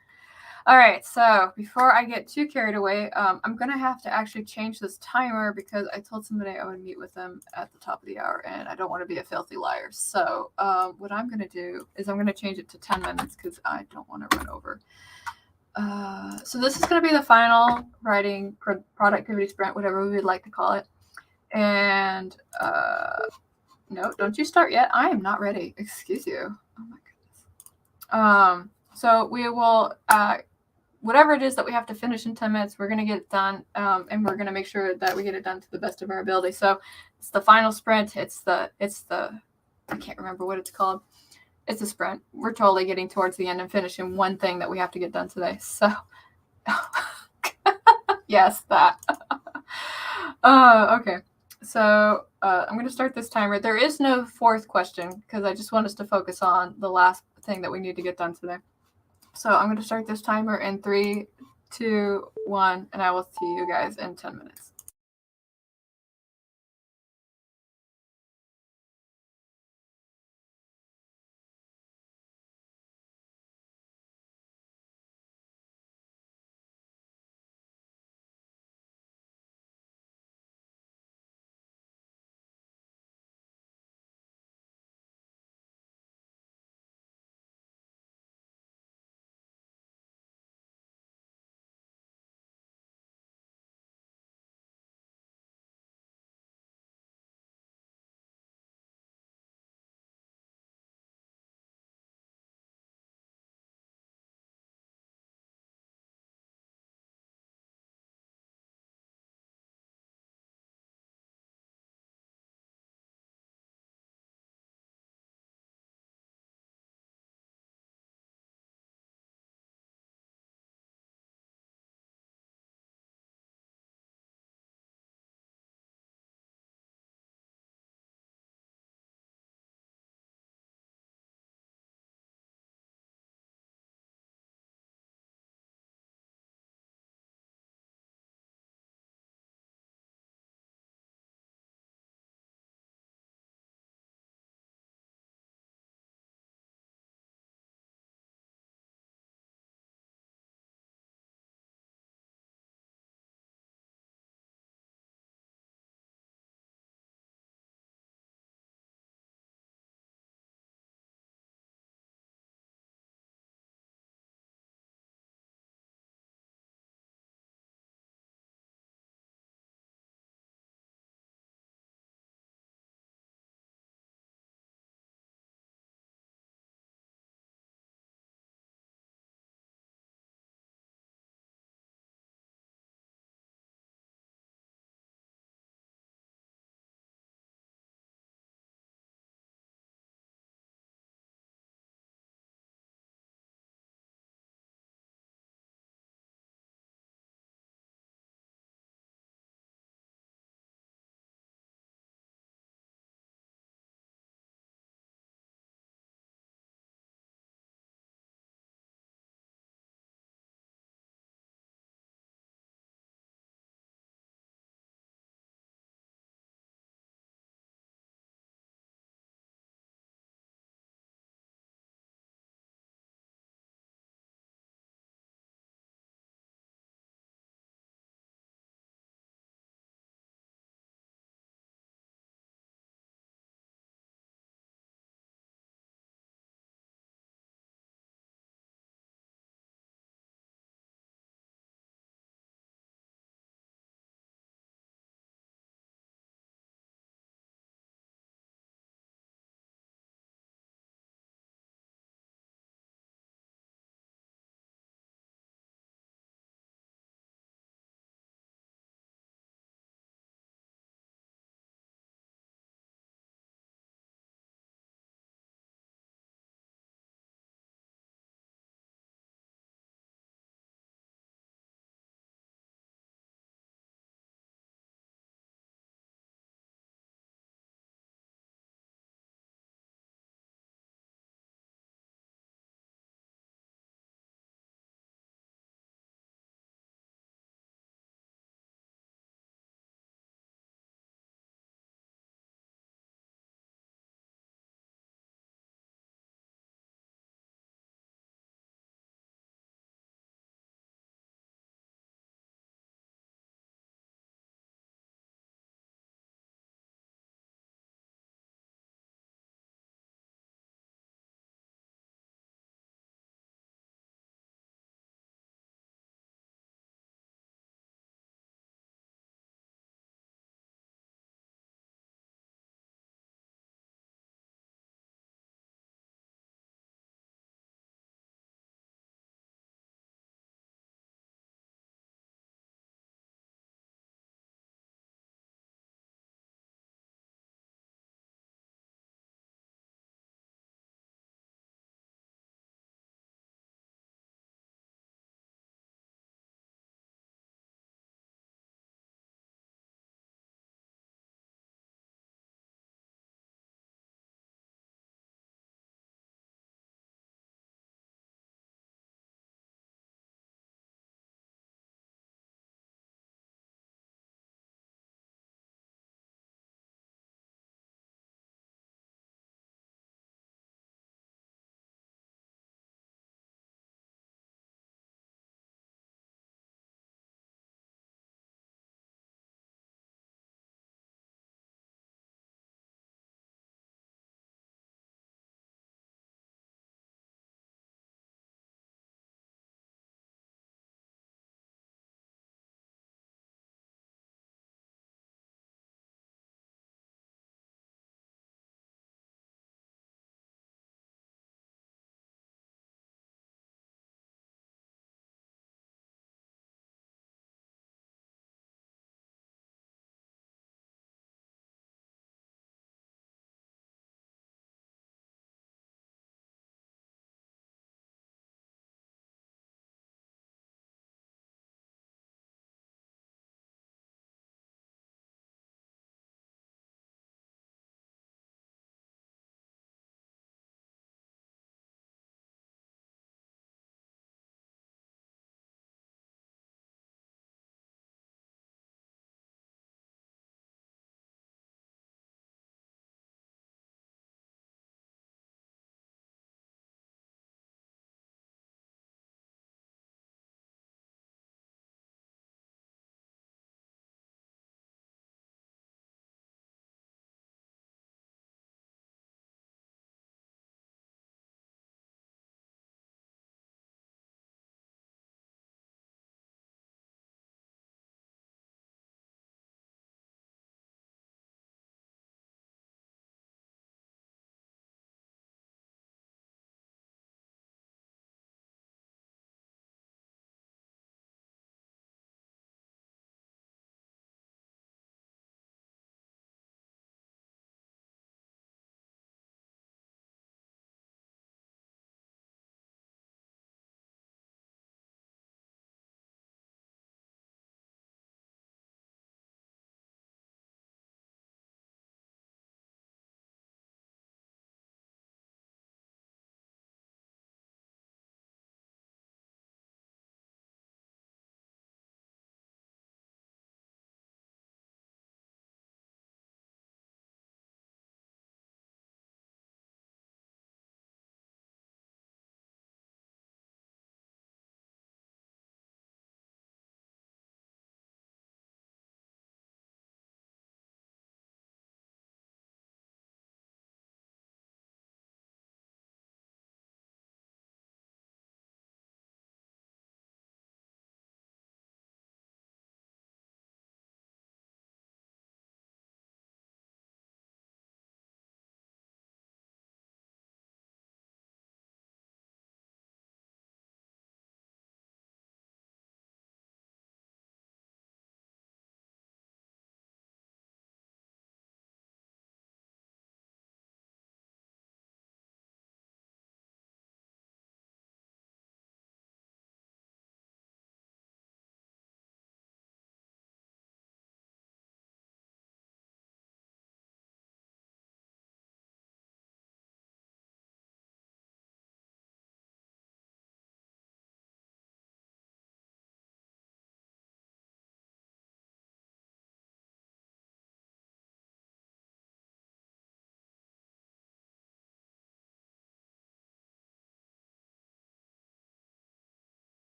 All right, so before I get too carried away, I'm going to have to actually change this timer, because I told somebody I would meet with them at the top of the hour, and I don't want to be a filthy liar. So what I'm going to do is I'm going to change it to 10 minutes, because I don't want to run over. So this is going to be the final writing productivity sprint, whatever we would like to call it. And no, don't you start yet. I am not ready. Excuse you. Oh my goodness. So we will... whatever it is that we have to finish in 10 minutes, we're going to get it done, and we're going to make sure that we get it done to the best of our ability. So it's the final sprint. It's the I can't remember what it's called. It's a sprint. We're totally getting towards the end and finishing one thing that we have to get done today. So yes, that. Okay. So I'm going to start this timer. There is no fourth question because I just want us to focus on the last thing that we need to get done today. So I'm going to start this timer in 3, 2, 1, and I will see you guys in 10 minutes.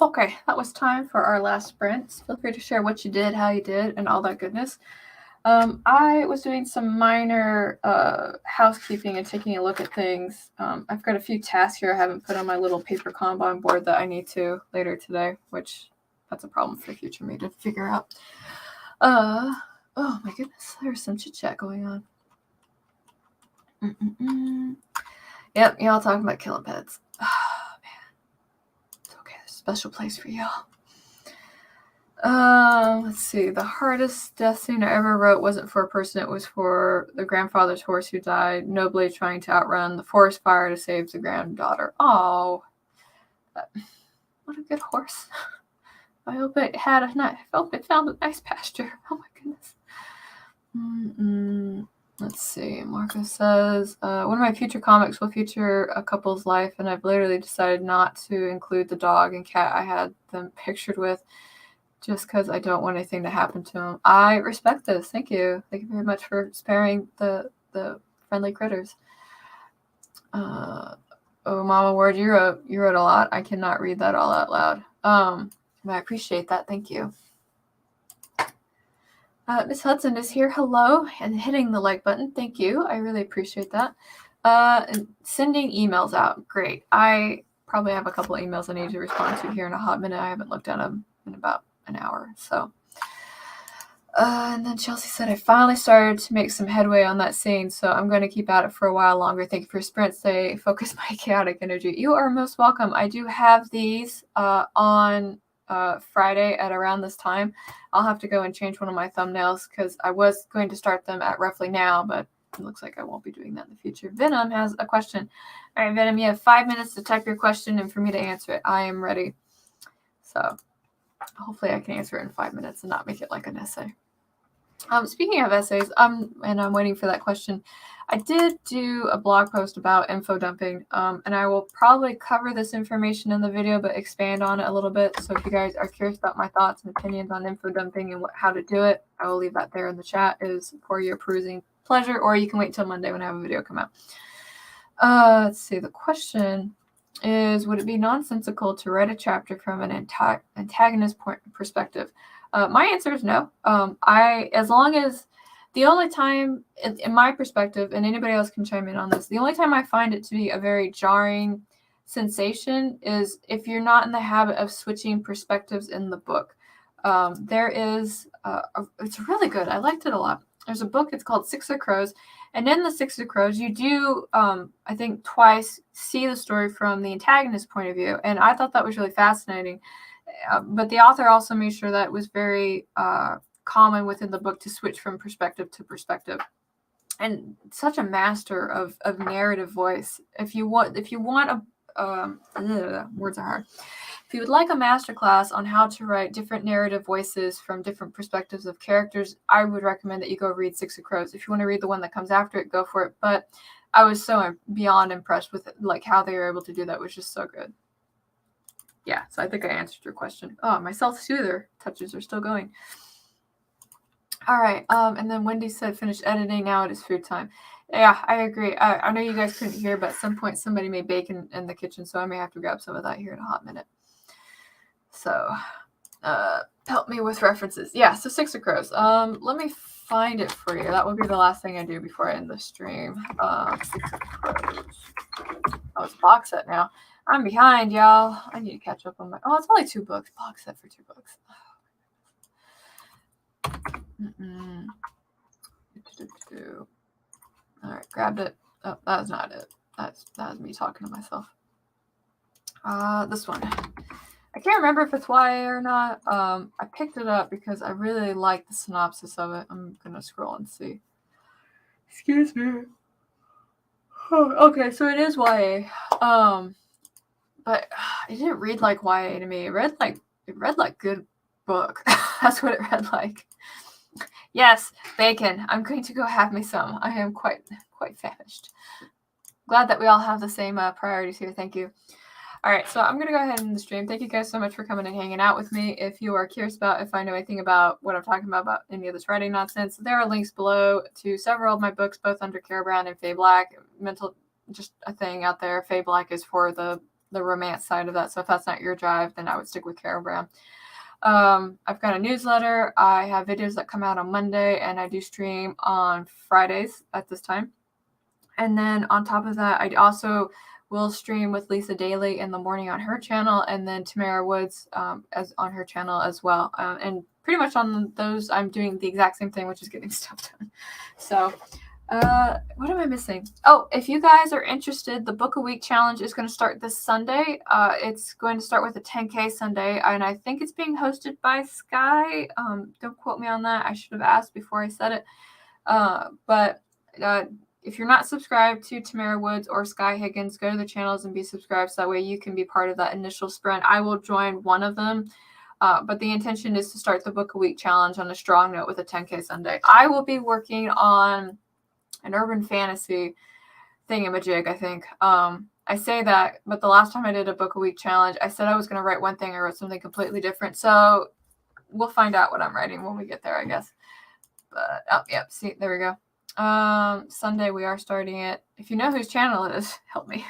Okay, that was time for our last sprints. Feel free to share what you did, how you did, and all that goodness. I was doing some minor housekeeping and taking a look at things. I've got a few tasks here I haven't put on my little paper Kanban board that I need to later today, which that's a problem for future me to figure out. Oh my goodness, there's some chit chat going on. Yep, y'all talking about killing pets. Oh man, it's okay. There's a special place for y'all. Let's see. The hardest death scene I ever wrote wasn't for a person. It was for the grandfather's horse who died nobly trying to outrun the forest fire to save the granddaughter. Oh, what a good horse. I hope it had I hope it found a nice pasture. Oh my goodness. Let's see. Marco says, one of my future comics will feature a couple's life, and I've literally decided not to include the dog and cat I had them pictured with, just because I don't want anything to happen to them. I respect this. Thank you. Thank you very much for sparing the friendly critters. Oh, Mama Word, you wrote a lot. I cannot read that all out loud. But I appreciate that. Thank you. Miss Hudson is here. Hello, and hitting the like button. Thank you. I really appreciate that. And sending emails out. Great. I probably have a couple of emails I need to respond to here in a hot minute. I haven't looked at them in about an hour. So, and then Chelsea said, I finally started to make some headway on that scene, so I'm going to keep at it for a while longer. Thank you for your sprints. They focus my chaotic energy. You are most welcome. I do have these on Friday at around this time. I'll have to go and change one of my thumbnails because I was going to start them at roughly now, but it looks like I won't be doing that in the future. Venom has a question. All right, Venom, you have 5 minutes to type your question and for me to answer it. I am ready. So hopefully I can answer it in 5 minutes and not make it like an essay. Speaking of essays, and I'm waiting for that question. I did do a blog post about info dumping, and I will probably cover this information in the video, but expand on it a little bit. So if you guys are curious about my thoughts and opinions on info dumping and how to do it, I will leave that there in the chat. It is for your perusing pleasure, or you can wait till Monday when I have a video come out. Let's see. The question is, would it be nonsensical to write a chapter from an antagonist perspective? My answer is no. As long as the only time, in my perspective, and anybody else can chime in on this, the only time I find it to be a very jarring sensation is if you're not in the habit of switching perspectives in the book. There is, it's really good. I liked it a lot. There's a book, it's called Six of Crows. And in the Six of Crows, you do, I think, twice see the story from the antagonist point of view. And I thought that was really fascinating. But the author also made sure that it was very common within the book to switch from perspective to perspective. And such a master of narrative voice. If you want words are hard. If you would like a masterclass on how to write different narrative voices from different perspectives of characters, I would recommend that you go read Six of Crows. If you want to read the one that comes after it, go for it. But I was so beyond impressed with like how they were able to do that. It was just so good. Yeah, so I think I answered your question. Oh, my self-soother touches are still going. All right, and then Wendy said, finished editing, now it is food time. Yeah, I agree. I know you guys couldn't hear, but at some point somebody may bake in the kitchen, so I may have to grab some of that here in a hot minute. So, help me with references. Yeah, so Six of Crows. Let me find it for you. That will be the last thing I do before I end the stream. Six of Crows. Oh, it's a box set now. I'm behind, y'all. I need to catch up on my... Oh, it's only 2 books. Box set for 2 books. All right, grabbed it. Oh, that was not it. That was me talking to myself. This one. I can't remember if it's YA or not. I picked it up because I really like the synopsis of it. I'm going to scroll and see. Excuse me. Oh, okay, so it is YA. But it didn't read like YA to me. It read like good book. That's what it read like. Yes, bacon. I'm going to go have me some. I am quite famished. Glad that we all have the same priorities here. Thank you. All right, so I'm going to go ahead and end the stream. Thank you guys so much for coming and hanging out with me. If you are curious about if I know anything about what I'm talking about any of this writing nonsense, there are links below to several of my books, both under Kara Brown and Faye Black. Just a thing out there. Faye Black is for the the romance side of that. So if that's not your drive, then I would stick with Carol Brown. I've got a newsletter. I have videos that come out on Monday, and I do stream on Fridays at this time. And then on top of that, I also will stream with Lisa Daly in the morning on her channel, and then Tamara Woods as on her channel as well. And pretty much on those, I'm doing the exact same thing, which is getting stuff done. So what am I missing? Oh, if you guys are interested, the Book a Week challenge is going to start this Sunday. It's going to start with a 10K Sunday, and I think it's being hosted by Sky. Don't quote me on that. I should have asked before I said it. But if you're not subscribed to Tamara Woods or Sky Higgins, go to the channels and be subscribed, so that way you can be part of that initial sprint. I will join one of them. But the intention is to start the Book a Week challenge on a strong note with a 10K Sunday. I will be working on an urban fantasy thingamajig, I think. I say that, but the last time I did a Book a Week challenge, I said I was going to write one thing. I wrote something completely different. So we'll find out what I'm writing when we get there, I guess. But, oh, yep, see, there we go. Sunday, we are starting it. If you know whose channel it is, help me.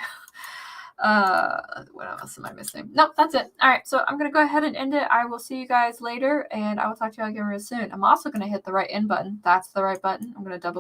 What else am I missing? Nope, that's it. All right, so I'm going to go ahead and end it. I will see you guys later, and I will talk to you again real soon. I'm also going to hit the right end button. That's the right button. I'm going to double